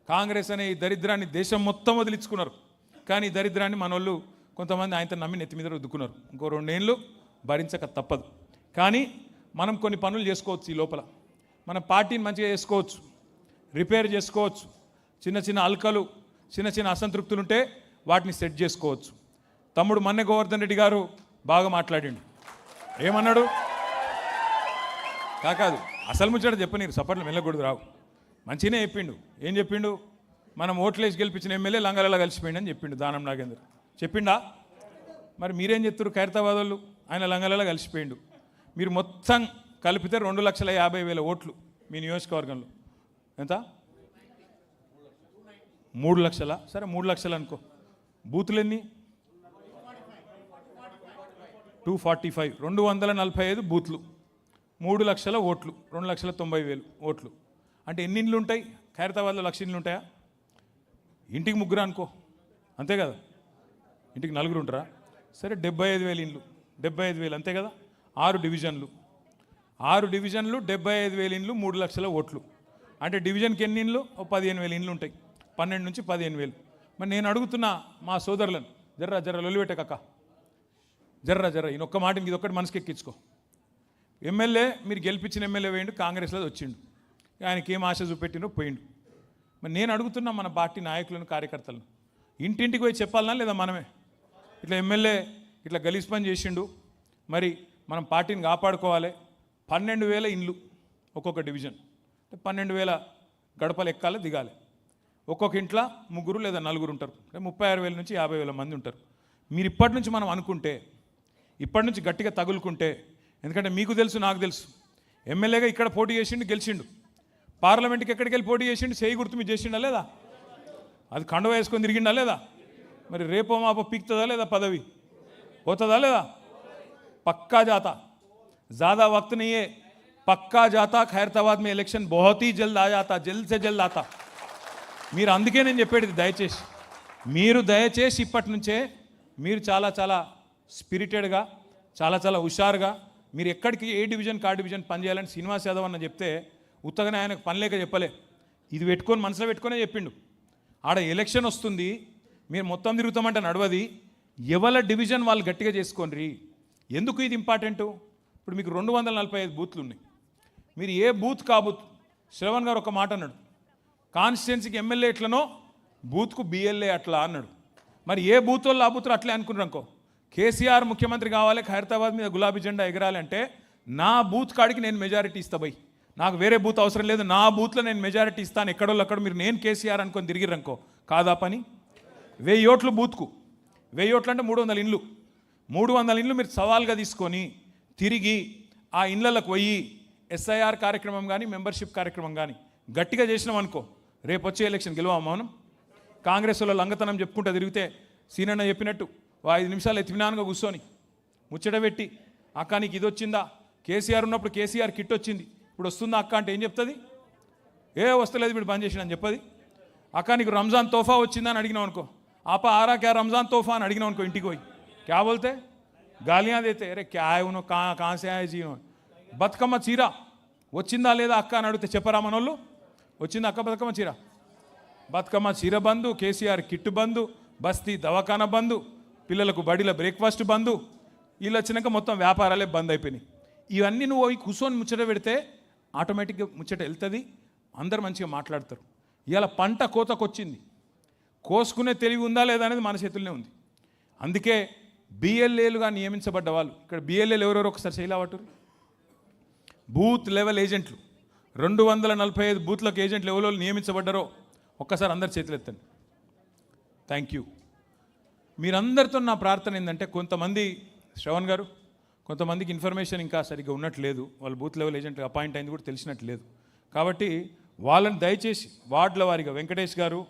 కాంగ్రెస్ అనే ఈ దరిద్రాన్ని దేశం మొత్తం వదిలించుకున్నారు. కానీ ఈ దరిద్రాన్ని మనోళ్ళు కొంతమంది ఆయనతో నమ్మి నెత్తి మీద రుద్దుకున్నారు. ఇంకో 2 ఏళ్ళు భరించక తప్పదు. కానీ మనం కొన్ని పనులు చేసుకోవచ్చు. ఈ లోపల మన పార్టీని మంచిగా చేసుకోవచ్చు, రిపేర్ చేసుకోవచ్చు. చిన్న చిన్న అల్కలు, చిన్న చిన్న అసంతృప్తులు ఉంటే వాటిని సెట్ చేసుకోవచ్చు. తమ్ముడు మన్నె గోవర్ధన్ రెడ్డి గారు బాగా మాట్లాడిండు. ఏమన్నాడు? కాదు అసలు ముచ్చట చెప్పనీరు, సపట్లు వెళ్ళకూడదు రావు. మంచిగానే చెప్పిండు. ఏం చెప్పిండు? మనం ఓట్లేసి గెలిపించిన ఎమ్మెల్యే లంగాలలో కలిసిపోయిండు అని చెప్పిండు దానం నాగేందర్. చెప్పిండా? మరి మీరేం చెప్తారు? ఖైరతాబాద్ వాళ్ళు ఆయన లంగాలలో కలిసిపోయిండు. మీరు మొత్తం కలిపితే 2,50,000 ఓట్లు మీ నియోజకవర్గంలో. ఎంత? 3 లక్షల. సరే 3 లక్షలు అనుకో. బూతులు ఎన్ని? 245. 245 బూత్లు, 3 లక్షల ఓట్లు, 2,90,000 ఓట్లు. అంటే ఎన్ని ఇండ్లు ఉంటాయి ఖైరతాబాద్లో? 1,00,000 ఇండ్లు ఉంటాయా? ఇంటికి 3 అనుకో, అంతే కదా? ఇంటికి 4 ఉంటారా? సరే 75,000 ఇండ్లు, 75,000 అంతే కదా? 6 డివిజన్లు, 75,000 ఇండ్లు, 3 లక్షల ఓట్లు. అంటే డివిజన్కి ఎన్ని ఇండ్లు? 15,000 ఇండ్లు ఉంటాయి. 12 నుంచి 15,000. మరి నేను అడుగుతున్నా మా సోదరులను, జర్ర లొలిపెట్టే కక్క, జర్ర ఈయనొక్క మాటకి ఇదొక్కటి మనసుకి ఎక్కించుకో. ఎమ్మెల్యే మీరు గెలిపించిన ఎమ్మెల్యే వేయండు, కాంగ్రెస్లో వచ్చిండు, ఆయనకి ఏం ఆశ చూపెట్టినో పోయిండు. మరి నేను అడుగుతున్నా మన పార్టీ నాయకులను, కార్యకర్తలను, ఇంటింటికి పోయి చెప్పాలనా లేదా? మనమే ఇట్లా ఎమ్మెల్యే ఇట్లా గలీజ్ పని చేసిండు, మరి మనం పార్టీని కాపాడుకోవాలి. 12,000 ఇండ్లు ఒక్కొక్క డివిజన్, 12,000 గడపలు ఎక్కాలి, దిగాలి. ఒక్కొక్క ఇంట్లో 3 లేదా 4 ఉంటారు. 36,000 నుంచి 50,000 మంది ఉంటారు. మీరు ఇప్పటి నుంచి మనం అనుకుంటే, ఇప్పటి నుంచి గట్టిగా తగులుకుంటే, ఎందుకంటే మీకు తెలుసు, నాకు తెలుసు, ఎమ్మెల్యేగా ఇక్కడ పోటీ చేసిండు, గెలిచిండు. పార్లమెంట్కి ఎక్కడికి వెళ్ళి పోటీ చేసిండు, చేయి గుర్తు మీద చేసిండా లేదా? అది కండువ వేసుకొని తిరిగిండా లేదా? మరి రేపో మాపో పీక్తుందా లేదా? పదవి పోతుందా లేదా? పక్కా జాతా, ज़्यादा वक्त नहीं है, पक्का जाता. खैरताबाद में इलेक्शन बहुत ही जल्द आ जाता, जल्द से जल्द आता. మీరు అందుకే నేను చెప్పేది, దయచేసి ఇప్పటి నుంచే మీరు చాలా చాలా స్పిరిటెడ్గా, చాలా చాలా హుషారుగా, మీరు ఎక్కడికి ఏ డివిజన్కి ఆ డివిజన్ పనిచేయాలని శ్రీనివాస్ యాదవ్ అన్న చెప్తే ఉత్తగానే ఆయనకు పని లేక చెప్పలే, ఇది పెట్టుకొని మనసులో పెట్టుకునే చెప్పిండు. ఆడ ఎలక్షన్ వస్తుంది, మీరు మొత్తం తిరుగుతామంటే నడవది, ఎవరి డివిజన్ వాళ్ళు గట్టిగా చేసుకోండి. ఎందుకు ఇది ఇంపార్టెంటు? ఇప్పుడు మీకు 245 బూత్లు ఉన్నాయి. మీరు ఏ బూత్ కా బూత్, శ్రవణ్ గారు ఒక మాట అన్నాడు, కాన్స్టిట్యున్సీకి ఎమ్మెల్యే ఎట్లనో బూత్కు బిఎల్ఏ అట్లా అన్నాడు. మరి ఏ బూత్ వాళ్ళు ఆ బూత్లో అట్లే అనుకున్నారు అనుకో. కేసీఆర్ ముఖ్యమంత్రి కావాలి, ఖైరతాబాద్ మీద గులాబీ జెండా ఎగరాలంటే నా బూత్ కాడికి నేను మెజారిటీ ఇస్తా బై, నాకు వేరే బూత్ అవసరం లేదు, నా బూత్లో నేను మెజారిటీ ఇస్తాను. ఎక్కడోళ్ళు అక్కడ మీరు నేను కేసీఆర్ అనుకొని తిరిగిరనుకో, కాదా పని? 1000 ఓట్లు బూత్కు, 1000 ఓట్లు అంటే 300 ఇండ్లు, 300 ఇండ్లు మీరు సవాల్గా తీసుకొని తిరిగి ఆ ఇండ్లకు పోయి ఎస్ఐఆర్ కార్యక్రమం కానీ మెంబర్షిప్ కార్యక్రమం కానీ గట్టిగా చేసినాం అనుకో, రేపు వచ్చే ఎలక్షన్ గెలవామా మనం? కాంగ్రెస్ వాళ్ళు లంగతనం చెప్పుకుంటూ తిరిగితే సీనన్న చెప్పినట్టు 5 నిమిషాలు ఎత్తిమినానుగా కూర్చొని ముచ్చట పెట్టి, అక్క నీకు ఇది వచ్చిందా, కేసీఆర్ ఉన్నప్పుడు కేసీఆర్ కిట్ వచ్చింది, ఇప్పుడు వస్తుందా అక్క అంటే ఏం చెప్తుంది? వస్తలేదు వీడు బంద్ చేసిన అని చెప్పది. అక్క నీకు రంజాన్ తోఫా వచ్చిందా అని అడిగినావు అనుకో, ఆపా ఆరా క్యా రంజాన్ తోఫా అని అడిగినావు అనుకో, ఇంటికి పోయి క్యా బోల్తే గాలియా దేతే, అరే క్యా ఉనో కాసే ఆయే జీనో. బతుకమ్మ చీర వచ్చిందా లేదా అక్క అని అడిగితే చెప్పరా మనోళ్ళు? వచ్చిందా అక్క బతుకమ్మ చీర? బతుకమ్మ చీర బంధు, కేసీఆర్ కిట్ బంధు, బస్తీ దవాఖానా బంధు, పిల్లలకు బడిలో బ్రేక్ఫాస్ట్ బంధు, వీళ్ళు వచ్చినాక మొత్తం వ్యాపారాలే బంద్ అయిపోయినాయి. ఇవన్నీ నువ్వు అవి కూర్చొని ముచ్చట పెడితే ఆటోమేటిక్గా ముచ్చట వెళ్తుంది, అందరు మంచిగా మాట్లాడతారు. ఇవాళ పంట కోతకొచ్చింది, కోసుకునే తెలివి ఉందా లేదా అనేది మన చేతుల్లోనే ఉంది. అందుకే బిఎల్ఏలుగా నియమించబడ్డ వాళ్ళు, ఇక్కడ బిఎల్ఏలు ఎవరెవరు ఒకసారి చేయలేవటారు? బూత్ లెవెల్ ఏజెంట్లు, 245 బూత్లకు ఏజెంట్లు ఎవరో నియమించబడ్డారో ఒక్కసారి అందరు చేతులు ఎత్తండి. Thank you. మీరందరితో నా ప్రార్థన ఏంటంటే, కొంతమంది శ్రవణ్ గారు, కొంతమందికి ఇన్ఫర్మేషన్ ఇంకా సరిగ్గా ఉన్నట్లేదు, వాళ్ళు బూత్ లెవెల్ ఏజెంట్లు అపాయింట్ అయింది కూడా తెలిసినట్లేదు. కాబట్టి వాళ్ళని దయచేసి వార్డుల వారిగా వెంకటేష్ గారు,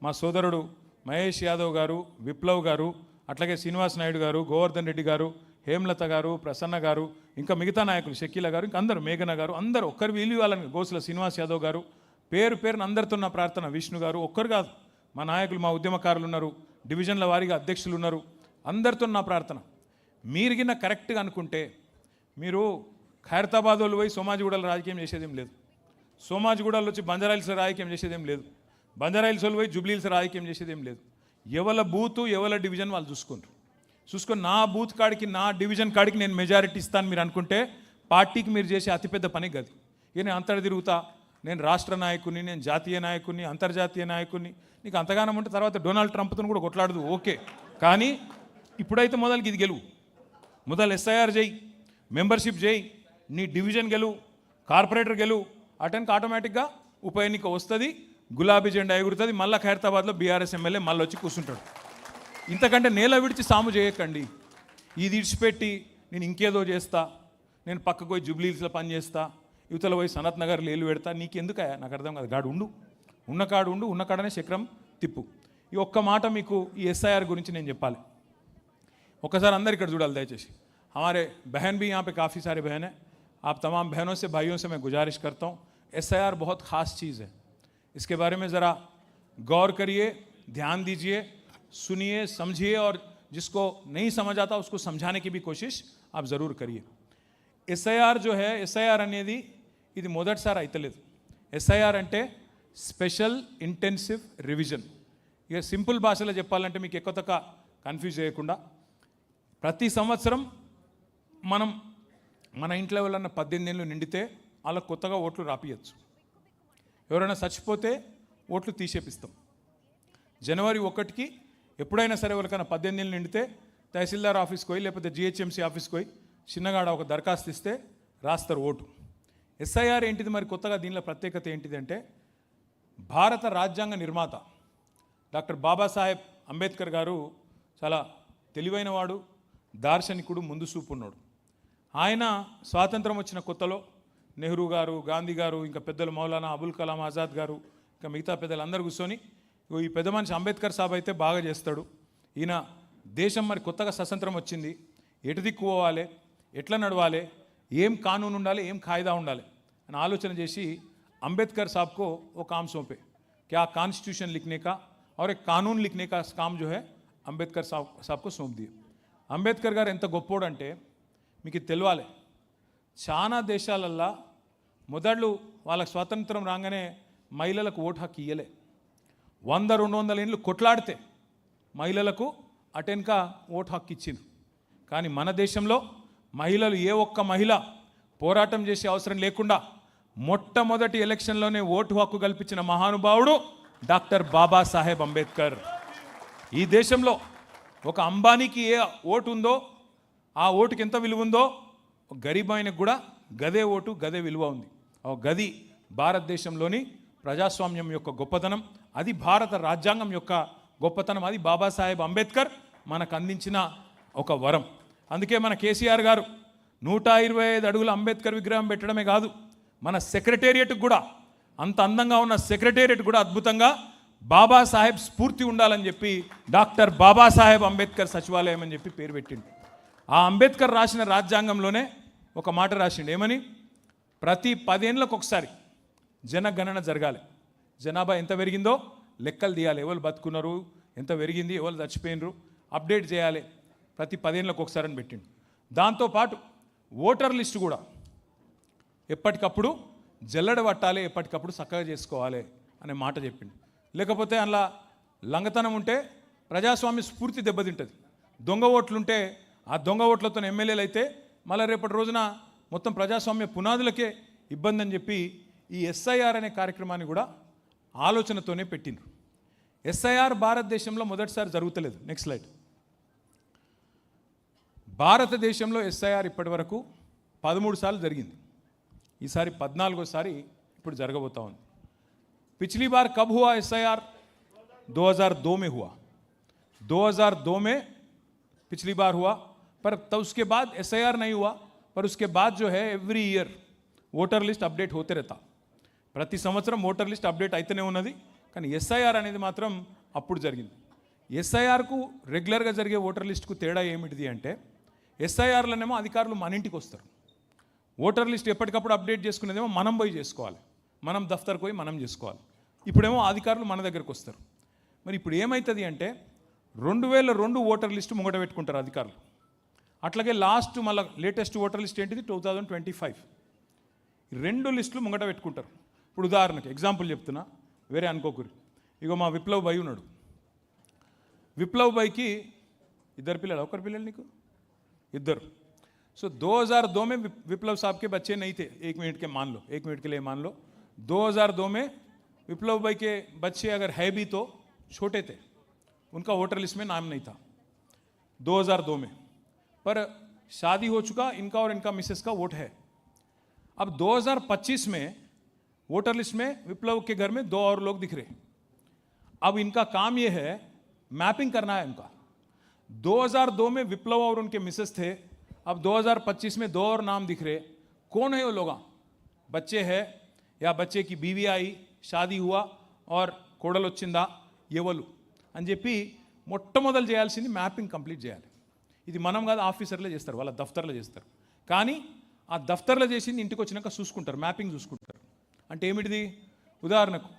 మా సోదరుడు మహేష్ యాదవ్ గారు, విప్లవ్ గారు, అట్లాగే శ్రీనివాస్ నాయుడు గారు, గోవర్ధన్ రెడ్డి గారు, హేమలత గారు, ప్రసన్న గారు, ఇంకా మిగతా నాయకులు షకీల గారు, ఇంకా అందరూ మేఘన గారు, అందరూ ఒక్కరు వీలు వాళ్ళని, గోసుల శ్రీనివాస్ యాదవ్ గారు, పేరు పేరున అందరితో నా ప్రార్థన. విష్ణు గారు ఒక్కరు కాదు, మా నాయకులు, మా ఉద్యమకారులు ఉన్నారు, డివిజన్ల వారీగా అధ్యక్షులు ఉన్నారు, అందరితో నా ప్రార్థన. మీరు గిన్న కరెక్ట్గా అనుకుంటే, మీరు ఖైరతాబాద్ వాళ్ళు పోయి సోమాజిగూడలో రాజకీయం చేసేదేం లేదు, సోమాజిగూడలో వచ్చి బంజారాయిల్స్ రాజకీయం చేసేదేం లేదు, బంజారాయిల్స్ వాళ్ళు పోయి జూబ్లీహిల్స్ రాజకీయం చేసేదేం లేదు. ఎవల బూతు ఎవల డివిజన్ వాళ్ళు చూసుకొని నా బూత్ కాడికి, నా డివిజన్ కాడికి నేను మెజారిటీ ఇస్తాను మీరు అనుకుంటే, పార్టీకి మీరు చేసే అతిపెద్ద పని గది. ఇక నేను అంతటా తిరుగుతా, నేను రాష్ట్ర నాయకుని, నేను జాతీయ నాయకుని, అంతర్జాతీయ నాయకుని, నీకు అంతగానం ఉంటే తర్వాత డొనాల్డ్ ట్రంప్తో కూడా కొట్లాడదు, ఓకే. కానీ ఇప్పుడైతే మొదలకి ఇది గెలువు, మొదలు ఎస్ఐఆర్ చేయి, మెంబర్షిప్ చేయి, నీ డివిజన్ గెలువు, కార్పొరేటర్ గెలువు, అటెన్కి ఆటోమేటిక్గా ఉప ఎన్నిక వస్తుంది, గులాబీ జెండా ఎగురుతుంది, మళ్ళీ ఖైరతాబాద్లో బీఆర్ఎస్ ఎమ్మెల్యే మళ్ళీ వచ్చి కూర్చుంటాడు. ఇంతకంటే నేల విడిచి సాము చేయకండి. ఇది ఇడిచిపెట్టి నేను ఇంకేదో చేస్తా, నేను పక్కకు పోయి జూబ్లీహిల్స్లో పని చేస్తా, యువతల పోయి సనత్ నగర్లో ఏలు పెడతా, నీకెందుకయా? నాకు అర్థం కాదు. గాడు ఉండు, ఉన్న కాడనే చక్రం తిప్పు. ఈ ఒక్క మాట మీకు ఈ ఎస్ఐఆర్ గురించి నేను చెప్పాలి. ఒకసారి అందరు ఇక్కడ చూడాలి దయచేసి. हमारे बहन भी यहाँ पे काफ़ी सारे बहन हैं, आप तमाम बहनों से भाइयों से मैं गुजारिश करता हूँ, एसआईआर बहुत ख़ास चीज़ है, इसके बारे में ज़रा गौर करिए, ध्यान दीजिए, सुनिए, समझिए, और जिसको नहीं समझ आता उसको समझाने की भी कोशिश आप ज़रूर करिए. एसआईआर जो है, एसआईआर అనేది ఇది మొదటిసారి అయితలేదు. ఎస్ఐఆర్ అంటే స్పెషల్ ఇంటెన్సివ్ రివిజన్. ఇక సింపుల్ భాషలో చెప్పాలంటే మీకు ఎక్కువ తక్కువ కన్ఫ్యూజ్ చేయకుండా, ప్రతి సంవత్సరం మనం మన ఇంట్లో ఎవరన్నా 18 ఏళ్ళు నిండితే వాళ్ళకు కొత్తగా ఓట్లు రాపియచ్చు, ఎవరైనా చచ్చిపోతే ఓట్లు తీసేపిస్తాం. జనవరి 1కి ఎప్పుడైనా సరే ఎవరికైనా 18 ఏళ్ళు నిండితే తహసీల్దార్ ఆఫీస్కి పోయి లేకపోతే జిహెచ్ఎంసీ ఆఫీస్కి పోయి చిన్నగాడ ఒక దరఖాస్తు ఇస్తే రాస్తారు ఓటు. ఎస్ఐఆర్ ఏంటిది మరి కొత్తగా? దీనిలో ప్రత్యేకత ఏంటిది అంటే, భారత రాజ్యాంగ నిర్మాత డాక్టర్ బాబాసాహెబ్ అంబేద్కర్ గారు చాలా తెలివైన వాడు, దార్శనికుడు, ముందు చూపు ఉన్నాడు. ఆయన స్వాతంత్రం వచ్చిన కొత్తలో నెహ్రూ గారు, గాంధీ గారు, ఇంకా పెద్దలు మౌలానా అబుల్ కలాం ఆజాద్ గారు, ఇంకా మిగతా పెద్దలు అందరూ కూర్చొని, ఈ పెద్ద మనిషి అంబేద్కర్ సాబ్ అయితే బాగా చేస్తాడు, ఈయన దేశం మరి కొత్తగా స్వతంత్రం వచ్చింది, ఎటు దిక్కు పోవాలి, ఎట్లా నడవాలి, ఏం కానూన్ ఉండాలి, ఏం కాయిదా ఉండాలి అని ఆలోచన చేసి अंबेडकर साहब को वो काम सौंपे, क्या कॉन्स्टिट्यूशन लिखने का और एक कानून लिखने का काम जो है अंबेडकर साहब को सौंप दिए. అంబేద్కర్ గారు ఎంత గొప్పోడంటే మీకు తెలవాలి, చాలా దేశాలల్లో మొదళ్ళు వాళ్ళకి స్వాతంత్రం రాగానే మహిళలకు ఓటు హక్కు ఇయ్యలే. 100-200 ఏళ్ళు కొట్లాడితే మహిళలకు అటెన్కా ఓటు హక్కు ఇచ్చింది. కానీ మన దేశంలో మహిళలు, ఏ ఒక్క మహిళ పోరాటం చేసే అవసరం లేకుండా మొట్టమొదటి ఎలక్షన్లోనే ఓటు హక్కు కల్పించిన మహానుభావుడు డాక్టర్ బాబాసాహెబ్ అంబేద్కర్. ఈ దేశంలో ఒక అంబానీకి ఏ ఓటు ఉందో ఆ ఓటుకి ఎంత విలువ ఉందో గరీబ్ ఆయనకు కూడా గదే ఓటు, గదే విలువ ఉంది. గది భారతదేశంలోని ప్రజాస్వామ్యం యొక్క గొప్పతనం, అది భారత రాజ్యాంగం యొక్క గొప్పతనం. అది బాబాసాహెబ్ అంబేద్కర్ మనకు అందించిన ఒక వరం. అందుకే మన కేసీఆర్ గారు 125 అడుగుల అంబేద్కర్ విగ్రహం పెట్టడమే కాదు, మన సెక్రటేరియట్కి కూడా, అంత అందంగా ఉన్న సెక్రటేరియట్ కూడా అద్భుతంగా బాబాసాహెబ్ స్ఫూర్తి ఉండాలని చెప్పి డాక్టర్ బాబాసాహెబ్ అంబేద్కర్ సచివాలయం అని చెప్పి పేరు పెట్టిండు. ఆ అంబేద్కర్ రాసిన రాజ్యాంగంలోనే ఒక మాట రాసిండు, ఏమని? ప్రతి 10 ఏళ్ళకు ఒకసారి జనగణన జరగాలి. జనాభా ఎంత పెరిగిందో లెక్కలు తీయాలి. ఎవరు బతుకున్నారు, ఎంత పెరిగింది, ఎవరు చచ్చిపోయినరు, అప్డేట్ చేయాలి ప్రతి 10 ఏళ్ళకు ఒకసారి అని పెట్టిండు. దాంతోపాటు ఓటర్ లిస్టు కూడా ఎప్పటికప్పుడు జల్లెడ పట్టాలి, ఎప్పటికప్పుడు చక్కగా చేసుకోవాలి అనే మాట చెప్పిండు. లేకపోతే అందులో లంగతనం ఉంటే ప్రజాస్వామ్య స్ఫూర్తి దెబ్బతింటుంది. దొంగ ఓట్లుంటే ఆ దొంగ ఓట్లతో ఎమ్మెల్యేలు అయితే మళ్ళీ రేపటి రోజున మొత్తం ప్రజాస్వామ్య పునాదులకే ఇబ్బంది అని చెప్పి ఈ ఎస్ఐఆర్ అనే కార్యక్రమాన్ని కూడా ఆలోచనతోనే పెట్టిండ్రు. ఎస్ఐఆర్ భారతదేశంలో మొదటిసారి జరుగుతలేదు. Next slide. భారతదేశంలో ఎస్ఐఆర్ ఇప్పటి వరకు 13 సార్లు జరిగింది. ఈసారి 14వ ఇప్పుడు జరగబోతా ఉంది. पिछली बार कब हुआ एसआईआर? 2002 में हुआ. 2002 में पिछली बार हुआ, पर तब उसके बाद एसआईआर नहीं हुआ. पर उसके बाद जो है every year voter list update होते रहता. ప్రతి సంవత్సరం ఓటర్ లిస్ట్ అప్డేట్ అయితేనే ఉన్నది. కానీ ఎస్ఐఆర్ అనేది మాత్రం అప్పుడు జరిగింది. ఎస్ఐఆర్కు రెగ్యులర్గా జరిగే ఓటర్ లిస్ట్కు తేడా ఏమిటిది అంటే, ఎస్ఐఆర్లోనేమో అధికారులు మన ఇంటికి వస్తారు. ఓటర్ లిస్ట్ ఎప్పటికప్పుడు అప్డేట్ చేసుకునేదేమో మనం పోయి చేసుకోవాలి, మనం దఫ్తర్కి పోయి మనం చేసుకోవాలి. ఇప్పుడేమో అధికారులు మన దగ్గరకు వస్తారు. మరి ఇప్పుడు ఏమవుతుంది అంటే 2002 ఓటర్ లిస్టు ముంగట పెట్టుకుంటారు అధికారులు. అట్లాగే లాస్ట్ మళ్ళీ లేటెస్ట్ ఓటర్ లిస్ట్ ఏంటిది 2025. 2 లిస్టులు ముంగట పెట్టుకుంటారు. ఇప్పుడు ఉదాహరణకి ఎగ్జాంపుల్ చెప్తున్నా, వేరే అనుకోకూరి. ఇగో మా విప్లవ్ భాయ్ ఉన్నాడు. విప్లవ్ భాయ్కి 2 పిల్లలు. ఒకరి పిల్లలు నీకు 2. सो 2002 में विप्लव साहब के बच्चे नहीं थे. 1 मिनट के मान लो, 1 मिनट के लिए मान लो. 2002 में विप्लव भाई के बच्चे अगर है भी तो छोटे थे, उनका वोटर लिस्ट में नाम नहीं था 2002 में. पर शादी हो चुका इनका और इनका मिसेस का वोट है. अब 2025 में वोटर लिस्ट में विप्लव के घर में 2 और लोग दिख रहे. अब इनका काम ये है, मैपिंग करना है इनका. 2002 में विप्लव और उनके मिसेस थे. अब 2025 में 2 और नाम दिख रहे. कौन है वो लोग? बच्चे हैं या बच्चे की बीवी आई, शादी हुआ और కోడలు వచ్చిందా, ఎవరు అని చెప్పి మొట్టమొదలు చేయాల్సింది మ్యాపింగ్ కంప్లీట్ చేయాలి. ఇది మనం కాదు, ఆఫీసర్లే చేస్తారు, వాళ్ళ దఫ్తర్లో చేస్తారు. కానీ ఆ దఫ్తర్లో చేసింది ఇంటికి వచ్చినాక చూసుకుంటారు, మ్యాపింగ్ చూసుకుంటారు. అంటే ఏమిటిది? ఉదాహరణకు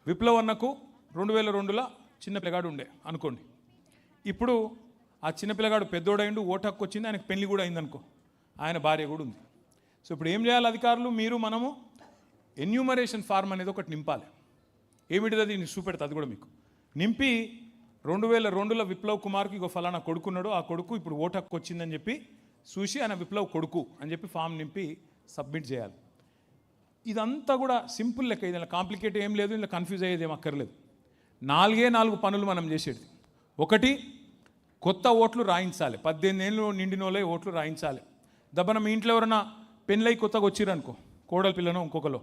విప్లవ్ అన్నకు 2002లో చిన్న పిల్లగాడు ఉండే అనుకోండి. ఇప్పుడు ఆ చిన్న పిల్లగాడు పెద్దోడైండు, ఓటు హక్కు వచ్చింది, ఆయనకు పెళ్లి కూడా అయిందనుకో, ఆయన భార్య కూడా ఉంది. సో ఇప్పుడు ఏం చేయాలి అధికారులు? మీరు మనము ఎన్యూమరేషన్ ఫార్మ్ అనేది ఒకటి నింపాలి. ఏమిటిది? అది చూపెడతా, అది కూడా మీకు నింపి 2002లో విప్లవ్ కుమార్కి ఇగో ఫలానా కొడుకున్నాడు, ఆ కొడుకు ఇప్పుడు ఓటు హక్కు వచ్చిందని చెప్పి చూసి ఆయన విప్లవ్ కొడుకు అని చెప్పి ఫామ్ నింపి సబ్మిట్ చేయాలి. ఇదంతా కూడా సింపుల్ లెక్క, ఇది కాంప్లికేట్ ఏం లేదు, ఇలా కన్ఫ్యూజ్ అయ్యేది ఏం అక్కర్లేదు. 4 పనులు మనం చేసేది. ఒకటి, కొత్త ఓట్లు రాయించాలి. 18 ఏళ్ళు నిండినోళ్ళే ఓట్లు రాయించాలి. దబ్బన మీ ఇంట్లో ఎవరైనా పెళ్ళై కొత్తగా వచ్చిరనుకో, కోడలు పిల్లనో ఇంకొకలో,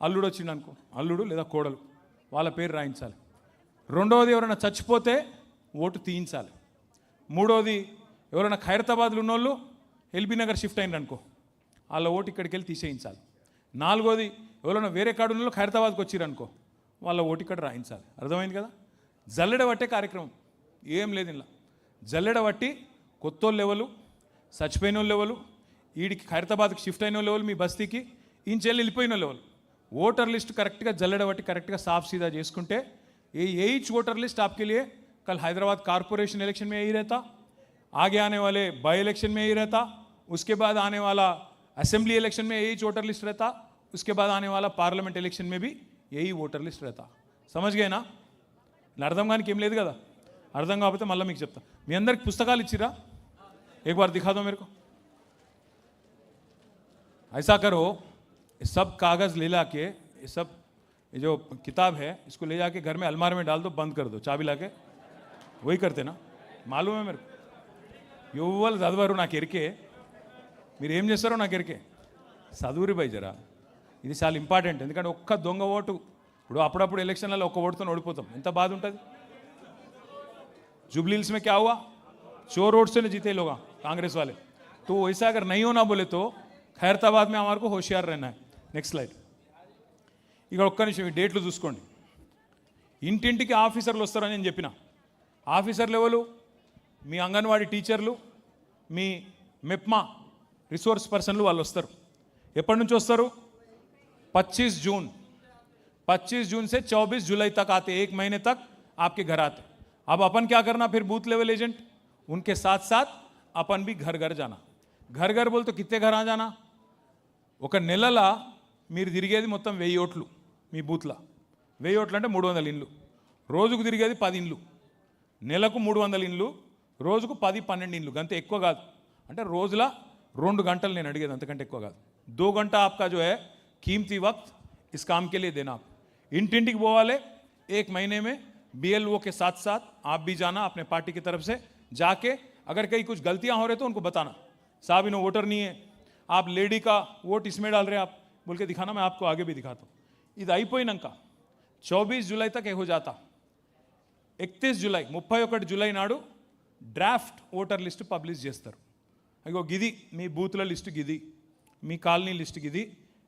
అల్లుడు వచ్చిండనుకో, అల్లుడు లేదా కోడలు, వాళ్ళ పేరు రాయించాలి. రెండవది, ఎవరైనా చచ్చిపోతే ఓటు తీయించాలి. మూడవది, ఎవరైనా ఖైరతాబాద్లో ఉన్నోళ్ళు ఎల్బీ నగర్ షిఫ్ట్ అయిననుకో, వాళ్ళ ఓటు ఇక్కడికి వెళ్ళి తీసేయించాలి. నాలుగోది, ఎవరైనా వేరే కాడు ఉన్నోళ్ళు ఖైరతాబాద్కి వచ్చిరనుకో, వాళ్ళ ఓటు ఇక్కడ రాయించాలి. అర్థమైంది కదా? జల్లెడ పట్టే కార్యక్రమం ఏం లేదు ఇలా. జల్లెడ పట్టి కొత్తోళ్ళు లెవెలు, చచ్చిపోయిన వాళ్ళు లెవెలు, వీడికి ఖైరతాబాద్కి షిఫ్ట్ అయిన లెవెల్, మీ బస్తీకి ఇంచెల్లి వెళ్ళిపోయిన లెవెల్, ఓటర్ లిస్ట్ కరెక్ట్గా జల్లెడ పట్టి కరెక్ట్గా साफ सीधा చేసుకుంటే यही वोटर लिस्ट आपके लिए कल हैदराबाद कारपोरेशन इलेक्शन में यही रहता, आगे आने वाले बाई इलेक्शन में यही रहता, उसके बाद आने वाला असेंबली इलेक्शन में यही वोटर लिस्ट रहता, उसके बाद आने वाला पार्लियामेंट इलेक्शन में भी यही वोटर लिस्ट रहता. समझ गए ना? అర్థం కానీ ఏం లేదు కదా. అర్థం కాకపోతే మళ్ళీ మీకు చెప్తా. మీ అందరికి పుస్తకాలు ఇచ్చిరా? एक बार दिखा दो मेरे को. ऐसा करो, सब कागज़ ले ला के, ये सब ये जो किताब है इसको ले जाके घर में अलमारी में डाल दो, बंद कर दो, चाबी ला के. वही करते ना, मालूम है मेरे को. युवल చదవరు నాకు ఎరికే, మీరు ఏం చేస్తారో నాకు ఎరికే. చదువురి భయ్ జరా, ఇది చాలా ఇంపార్టెంట్. ఎందుకంటే ఒక్క దొంగ ఓటు ఇప్పుడు అప్పుడప్పుడు ఎలక్షన్లలో ఒక్క ఓటుతో ఓడిపోతాం, ఎంత బాధ ఉంటుంది. जुबली हिल्स में क्या हुआ, चोर वोट से नहीं जीते लोग कांग्रेस वाले. तो वैसा अगर नहीं होना बोले तो खैरताबाद में हमारे को होशियार रहना है. Next slide. ఇక్కడ ఒక్క నిమిషం ఈ డేట్లు చూసుకోండి. ఇంటింటికి ఆఫీసర్లు వస్తారని నేను చెప్పిన. ఆఫీసర్లు ఎవరు? మీ అంగన్వాడీ టీచర్లు, మీ మెప్మా రిసోర్స్ పర్సన్లు వాళ్ళు వస్తారు. ఎప్పటి నుంచి వస్తారు? 25 जून 25 जून से 24 जुलाई तक आते, 1 महीने तक आपके घर आते. अब अपन क्या करना फिर बूथ लेवल एजेंट, उनके साथ साथ अपन भी घर घर जाना. घर घर बोल तो कितने घर आ जाना, ఒక నెలలా మీరు తిరిగేది మొత్తం 1000 ఓట్లు మీ బూత్లో. 1000 ఓట్లు అంటే 300 ఇండ్లు. రోజుకు తిరిగేది 10 ఇండ్లు. నెలకు 300 ఇండ్లు, రోజుకు 10-12 ఇండ్లు. అంతే, ఎక్కువ కాదు. అంటే రోజుల 2 గంటలు నేను అడిగేది, అంతకంటే ఎక్కువ కాదు. 2 घंटा आपका जो है कीमती वक्त इस काम के लिए देना. इंटिंटिक बोवाले 1 महीने में BLO के साथ साथ आप भी जाना अपने पार्टी की तरफ से. जाके अगर कहीं कुछ गलतियां हो रहे तो उनको बताना, साहब इन्हों वोटर नहीं है, आप लेडी का वोट इसमें डाल रहे हैं आप बोल के दिखाना. मैं आपको आगे भी दिखाता हूँ. ఇది అయిపోయినాక 24 జూలై तक हो जाता. 31 జూలై 31 జూలై నాడు డ్రాఫ్ట్ ఓటర్ లిస్ట్ పబ్లిష్ చేస్తారు. అగో గిది మీ బూత్ల లిస్టు, గిది మీ కాలనీ లిస్ట్, గిది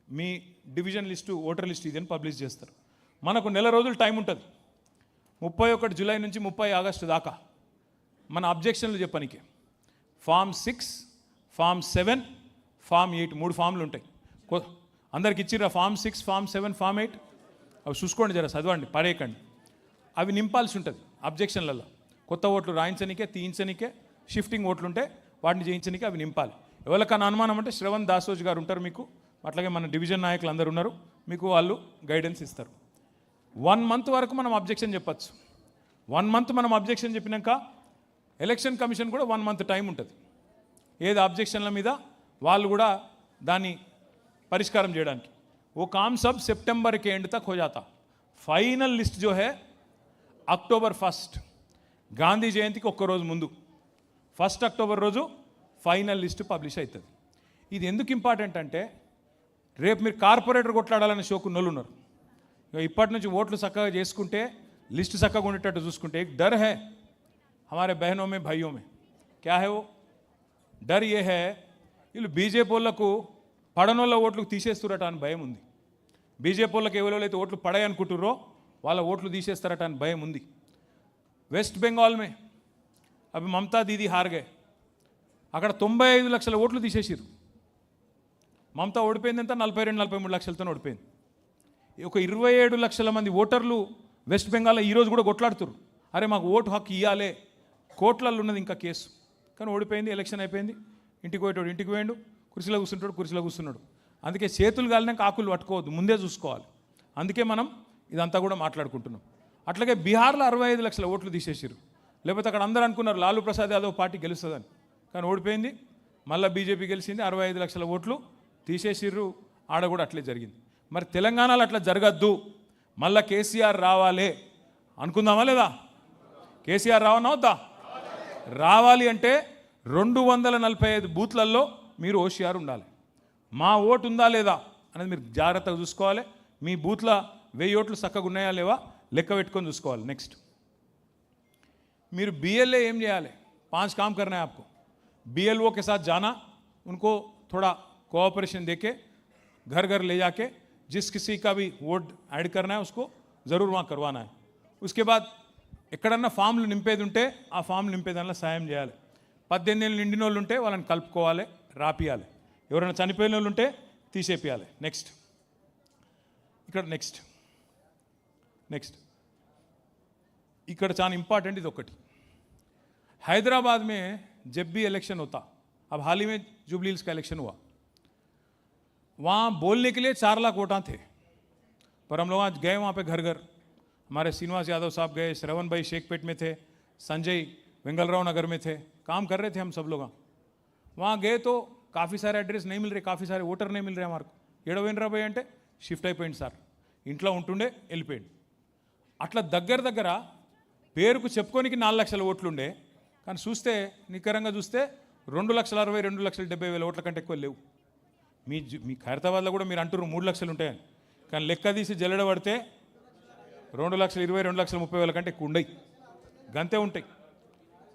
మీ డివిజన్ లిస్టు, ఓటర్ లిస్ట్ ఇది అని పబ్లిష్ చేస్తారు. మనకు నెల రోజులు టైం ఉంటుంది. 31 జూలై నుంచి 30 ఆగస్టు దాకా మన అబ్జెక్షన్లు చెప్పడానికి ఫామ్ 6, ఫామ్ 7, ఫామ్ 8 3 ఫామ్లు ఉంటాయి. అందరికి ఇచ్చిర్రా ఫామ్ 6, ఫామ్ 7, ఫామ్ 8? అవి చూసుకోండి, జర చదవండి, పడేయకండి. అవి నింపాల్సి ఉంటుంది అబ్జెక్షన్లలో. కొత్త ఓట్లు రాయించనికే, తీయించనికే, షిఫ్టింగ్ ఓట్లు ఉంటే వాటిని చేయించనికే అవి నింపాలి. ఎవరికైనా అనుమానం అంటే శ్రవణ్ దాసోజ్ గారు ఉంటారు మీకు, అట్లాగే మన డివిజన్ నాయకులు అందరూ ఉన్నారు, మీకు వాళ్ళు గైడెన్స్ ఇస్తారు. 1 మంత్ వరకు మనం అబ్జెక్షన్ చెప్పచ్చు. 1 మంత్ మనం అబ్జెక్షన్ చెప్పినాక ఎలక్షన్ కమిషన్ కూడా 1 మంత్ టైం ఉంటుంది. ఏది అబ్జెక్షన్ల మీద వాళ్ళు కూడా దాన్ని పరిష్కారం చేయడానికి. वो काम सब सितंबर के एंड तक हो जाता. फाइनल लिस्ट जो है అక్టోబర్ 1 గాంధీ జయంతికి ఒక్క రోజు ముందు 1 అక్టోబర్ రోజు ఫైనల్ లిస్ట్ పబ్లిష్ అవుతుంది. ఇది ఎందుకు ఇంపార్టెంట్ అంటే రేపు మీరు కార్పొరేటర్ కొట్లాడాలని షోకున్నోళ్ళు ఉన్నారు. ఇప్పటి నుంచి ఓట్లు చక్కగా చేసుకుంటే, లిస్ట్ చక్కగా ఉండేటట్టు చూసుకుంటే, एक डर है हमारे बहनों में भाइयों में. क्या है वो डर? ये है వీళ్ళు బీజేపీ వాళ్ళకు పడనోళ్ళ ఓట్లకు తీసేస్తురట అని భయం ఉంది. బీజేపీ వాళ్ళకి ఎవరైతే ఓట్లు పడాయి అనుకుంటుర్రో వాళ్ళ ఓట్లు తీసేస్తారట అని భయం ఉంది. వెస్ట్ బెంగాల్ మే అవి మమతా దీదీ హార్గే, అక్కడ 95 లక్షల ఓట్లు తీసేసారు. మమతా ఓడిపోయింది ఎంత? 42-43 లక్షలతో ఓడిపోయింది. ఒక 27 లక్షల మంది ఓటర్లు వెస్ట్ బెంగాల్లో ఈరోజు కూడా కొట్లాడుతున్నారు, అరే మాకు ఓటు హక్కు ఇవ్వాలే. కోట్లలో ఉన్నది ఇంకా కేసు, కానీ ఓడిపోయింది. ఎలక్షన్ అయిపోయింది, ఇంటికి పోయేటోడు ఇంటికి పోయాడు, కుర్చీలో కూర్చుంటాడు కుర్చీలో కూర్చున్నాడు. అందుకే చేతులు కాలినాక ఆకులు పట్టుకోవద్దు, ముందే చూసుకోవాలి. అందుకే మనం ఇదంతా కూడా మాట్లాడుకుంటున్నాం. అట్లాగే బీహార్లో 65 లక్షల ఓట్లు తీసేసారు. లేకపోతే అక్కడ అందరూ అనుకున్నారు లాలూ ప్రసాద్ యాదవ్ పార్టీ గెలుస్తుందని, కానీ ఓడిపోయింది. మళ్ళీ బీజేపీ గెలిచింది, 65 లక్షల ఓట్లు తీసేసిర్రు. ఆడ కూడా అట్లే జరిగింది. మరి తెలంగాణలో అట్లా జరగద్దు, మళ్ళీ కేసీఆర్ రావాలి అనుకుందామా లేదా? కేసీఆర్ రావన్నా వద్దా? రావాలి అంటే 245 బూత్లలో మీరు హోషియారు ఉండాలి. మా ఓటు ఉందా లేదా అనేది మీరు జాగ్రత్తగా చూసుకోవాలి. మీ బూత్లో 1000 ఓట్లు చక్కగా ఉన్నాయా లేవా లెక్క పెట్టుకొని చూసుకోవాలి. నెక్స్ట్, మీరు BLA ఏం చేయాలి? 5 काम करना है आपको. BLO के साथ जाना, उनको थोड़ा कोऑपरेशन देके घर घर ले जाके जिस किसी का भी वोट ऐड करना है उसको ज़रूर वहाँ करवाना है. उसके बाद ఎక్కడన్నా ఫామ్లు నింపేది ఉంటే ఆ ఫామ్ నింపేదానిలో సాయం చేయాలి. 18 ఏళ్ళు నిండిన వాళ్ళు ఉంటే వాళ్ళని కలుపుకోవాలి, రాపియాలి. ఎవరైనా చనిపోయిన వాళ్ళు ఉంటే తీసేపియాలి. నెక్స్ట్, ఇక్కడ నెక్స్ట్ ఇక్కడ చాలా ఇంపార్టెంట్ ఇది ఒకటి. हैदराबाद में जब भी इलेक्शन होता, अब हाल ही में जुबली हिल्स का इलेक्शन हुआ, वहाँ बोलने के लिए 4 लाख वोटां थे, पर हम लोग आज गए वहाँ पे घर घर. हमारे श्रीनिवास यादव साहब गए, श्रवण भाई शेखपेट में थे, संजय वेंगलराव नगर में थे, काम कर रहे थे हम सब लोग. वहाँ गए तो काफ़ी सारे एड्रेस नहीं मिल रहे, काफ़ी सारे वोटर नहीं मिल रहे हमारे को. ఏడవేంద్రా భయ్ అంటే షిఫ్ట్ అయిపోయింది సార్, ఇంట్లో ఉంటుండే వెళ్ళిపోయింది. అట్లా దగ్గర దగ్గర పేరుకు చెప్పుకోనికి 4 లక్షల ఓట్లు ఉండే, కానీ చూస్తే నికరంగా చూస్తే 2,60,000-2,70,000 ఓట్ల కంటే ఎక్కువ లేవు. మీ ఖైరతాబాద్లో కూడా మీరు అంటున్నారు 3 లక్షలు ఉంటాయని, కానీ లెక్క తీసి జల్లెడ పడితే 2,22,30,000 కంటే ఎక్కువ ఉండయి, గంతే ఉంటాయి.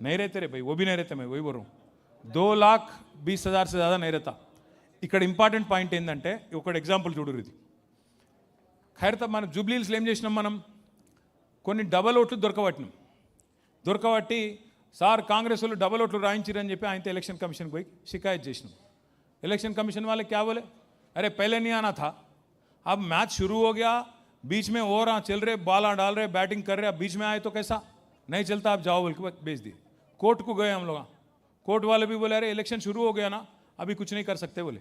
नहीं रहते रे भाई, वो भी नहीं रहते. मैं वही बोल रहा हूँ, 2,20,000 से ज़्यादा नहीं रहता. ఇక్కడ ఇంపార్టెంట్ పాయింట్ ఏంటంటే ఒకటి ఎగ్జాంపుల్ చూడరు. ఇది ఖైరతా మనం జూబ్లీహిల్స్లో ఏం చేసినాం, మనం కొన్ని డబల్ ఓట్లు దొరకబట్టి సార్ కాంగ్రెస్ వాళ్ళు డబల్ ఓట్లు రాయించారని చెప్పి ఆయనతో ఎలక్షన్ కమిషన్కి పోయి షికాయత్ చేసినాం. इलेक्शन कमीशन वाले क्या बोले, अरे पहले नहीं आना था, अब मैच शुरू हो गया, बीच में और चल रहे, बॉल डाल रहे, बैटिंग कर रहे, अब बीच में आए तो कैसा नहीं चलता, आप जाओ बोल के भेज दिए. कोर्ट को गए हम लोग, कोर्ट वाले भी बोले अरे इलेक्शन शुरू हो गया ना, अभी कुछ नहीं कर सकते बोले.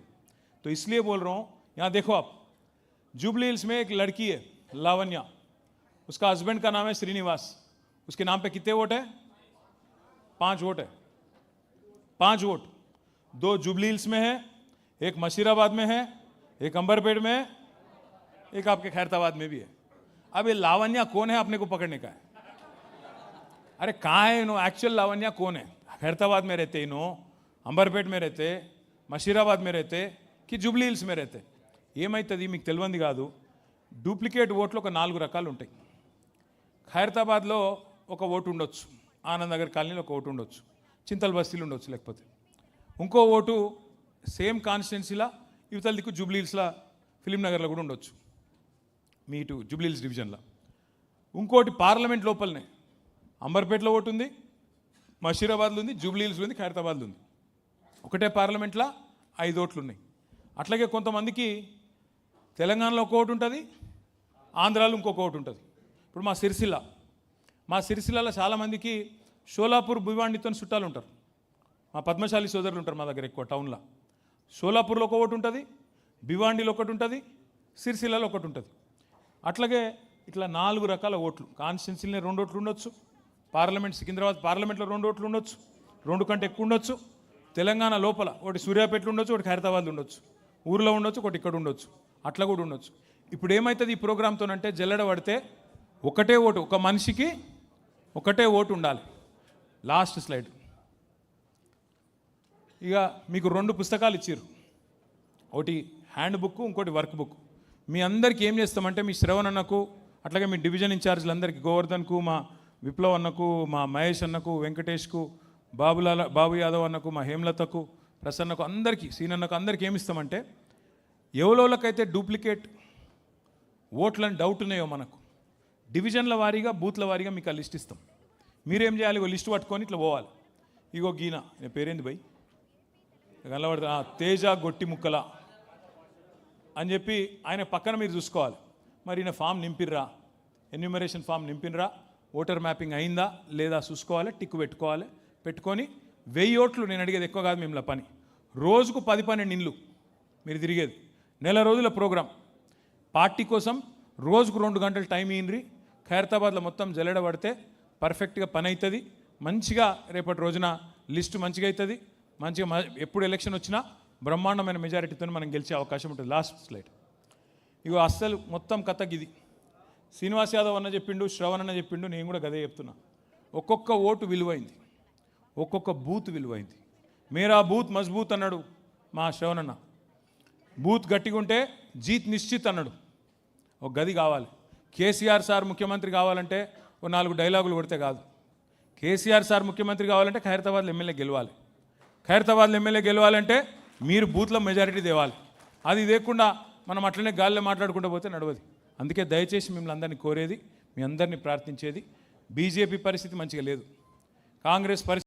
तो इसलिए बोल रहा हूँ, यहाँ देखो आप, जुबली हिल्स में एक लड़की है लावण्या, उसका हस्बैंड का नाम है श्रीनिवास, उसके नाम पे कितने वोट है, 5 वोट है. 5 वोट, 2 जुबली हिल्स में है, एक मशीराबाद में है, एक अंबरपेट में है, एक आपके खैरताबाद में भी है. अब ये लावण्या कौन है अपने को पकड़ने का है. अरे कहाँ है इन्हों, एक्चुअल लावण्या कौन है, खैरताबाद में रहते इन्हों, अंबरपेट में रहते, मशीराबाद में रहते कि जुबली हिल्स में रहते. ఏమైతుంది మీకు తెలియంది కాదు, డూప్లికేట్ ఓట్లు ఒక 4 రకాలు ఉంటాయి. ఖైరతాబాద్లో ఒక ఓటు ఉండొచ్చు, ఆనంద్ నగర్ కాలనీలో ఒక ఓటు ఉండొచ్చు, చింతల్ బస్తీలు ఉండొచ్చు, లేకపోతే ఇంకో ఓటు సేమ్ కాన్స్టిట్యున్సీలా ఇవతల దిక్కు జూబ్లీ హిల్స్లో ఫిలిం నగర్లో కూడా ఉండొచ్చు, మీ ఇటు జూబ్లీ హిల్స్ డివిజన్లో. ఇంకోటి పార్లమెంట్ లోపలనే అంబర్పేటలో ఓటు ఉంది, మషీరాబాద్లో ఉంది, జూబ్లీ హిల్స్లో ఉంది, ఖైరతాబాద్లో ఉంది. ఒకటే పార్లమెంట్లో 5 ఓట్లు ఉన్నాయి. అట్లాగే కొంతమందికి తెలంగాణలో ఒక ఓటు ఉంటుంది, ఆంధ్రాలో ఇంకొక ఓటు ఉంటుంది. ఇప్పుడు మా సిరిసిల్లలో చాలామందికి షోలాపూర్ భివాండితో చుట్టాలు ఉంటారు, మా పద్మశాలి సోదరులు ఉంటారు మా దగ్గర ఎక్కువ టౌన్లో. షోలాపూర్లో ఒక ఓటు ఉంటుంది, భివాండిలో ఒకటి ఉంటుంది, సిరిసిల్లలో ఒకటి ఉంటుంది. అట్లాగే ఇట్లా 4 రకాల ఓట్లు, కాన్స్టిట్యున్సీలో 2 ఓట్లు ఉండొచ్చు, పార్లమెంట్ సికింద్రాబాద్ పార్లమెంట్లో 2 ఓట్లు ఉండొచ్చు, 2 కంటే ఎక్కువ ఉండొచ్చు. తెలంగాణ లోపల ఒకటి సూర్యాపేటలో ఉండొచ్చు, ఒకటి ఖైరతాబాద్లో ఉండొచ్చు, ఊర్లో ఉండొచ్చు, ఒకటి ఇక్కడ ఉండొచ్చు, అట్లా కూడా ఉండొచ్చు. ఇప్పుడు ఏమవుతుంది ఈ ప్రోగ్రామ్తోనంటే, జల్లెడ పడితే ఒకటే ఓటు, ఒక మనిషికి ఒకటే ఓటు ఉండాలి. Last slide. ఇక మీకు 2 పుస్తకాలు ఇచ్చారు, ఒకటి హ్యాండ్ బుక్, ఇంకోటి వర్క్ బుక్. మీ అందరికీ ఏం చేస్తామంటే, మీ శ్రవణ్ అన్నకు, అట్లాగే మీ డివిజన్ ఇన్ఛార్జ్లందరికీ, గోవర్ధన్కు, మా విప్లవ్ అన్నకు, మా మహేష్ అన్నకు, వెంకటేష్కు, బాబు యాదవ్ అన్నకు, మా హేమలతకు, ప్రసన్నకు, అందరికీ, సీనన్నకు, అందరికీ ఏమి ఇస్తామంటే, ఎవరోళ్ళకైతే డూప్లికేట్ ఓట్లని డౌట్ ఉన్నాయో మనకు, డివిజన్ల వారీగా, బూత్ల వారీగా మీకు ఆ లిస్ట్ ఇస్తాం. మీరేం చేయాలి, ఒక లిస్ట్ పట్టుకొని ఇట్లా పోవాలి. ఇగో గీన, నేను పేరేంది భయ్ కనబడుతుంది, తేజ గొట్టి ముక్కల అని చెప్పి ఆయన పక్కన మీరు చూసుకోవాలి. మరి ఈయన ఫామ్ నింపిర్రా, ఎన్యూమరేషన్ ఫామ్ నింపినరా, ఓటర్ మ్యాపింగ్ అయిందా లేదా చూసుకోవాలి, టిక్ పెట్టుకొని 1000 ఓట్లు. నేను అడిగేది ఎక్కువ కాదు మిమ్మల్ని పని, రోజుకు 10-12 ఇండ్లు మీరు తిరిగేది, నెల రోజుల ప్రోగ్రాం. పార్టీ కోసం రోజుకు 2 గంటలు టైం ఇయ్యండి. ఖైరతాబాద్లో మొత్తం జల్లెడ పడితే పర్ఫెక్ట్గా పని అవుతుంది. మంచిగా రేపటి రోజున లిస్టు మంచిగా అవుతుంది. మంచిగా ఎప్పుడు ఎలక్షన్ వచ్చినా బ్రహ్మాండమైన మెజారిటీతో మనం గెలిచే అవకాశం ఉంటుంది. Last slide. ఇగో అస్సలు మొత్తం కథకి ఇది. శ్రీనివాస్ యాదవ్ అన్న చెప్పిండు, శ్రవణ్ అన్న చెప్పిండు, నేను కూడా గదే చెప్తున్నా. ఒక్కొక్క ఓటు విలువైంది, ఒక్కొక్క బూత్ విలువైంది. మేరా బూత్ మజ్బూత్ అన్నాడు మా శ్రవణ్ అన్న. బూత్ గట్టిగా ఉంటే జీత్ నిశ్చిత్ అన్నాడు. ఒక గది కావాలి. కేసీఆర్ సార్ ముఖ్యమంత్రి కావాలంటే ఓ 4 డైలాగులు కొడితే కాదు. కేసీఆర్ సార్ ముఖ్యమంత్రి కావాలంటే ఖైరతాబాద్లో ఎమ్మెల్యే గెలవాలి. ఖైరతాబాద్లో ఎమ్మెల్యే గెలవాలంటే మీరు బూత్లో మెజారిటీ తేవాలి. అది లేకుండా మనం అట్లనే గాలిలో మాట్లాడుకుంటూ పోతే నడవదు. అందుకే దయచేసి మిమ్మల్ని అందరినీ కోరేది, మీ అందరినీ ప్రార్థించేది, బీజేపీ పరిస్థితి మంచిగా లేదు, కాంగ్రెస్ పరిస్థితి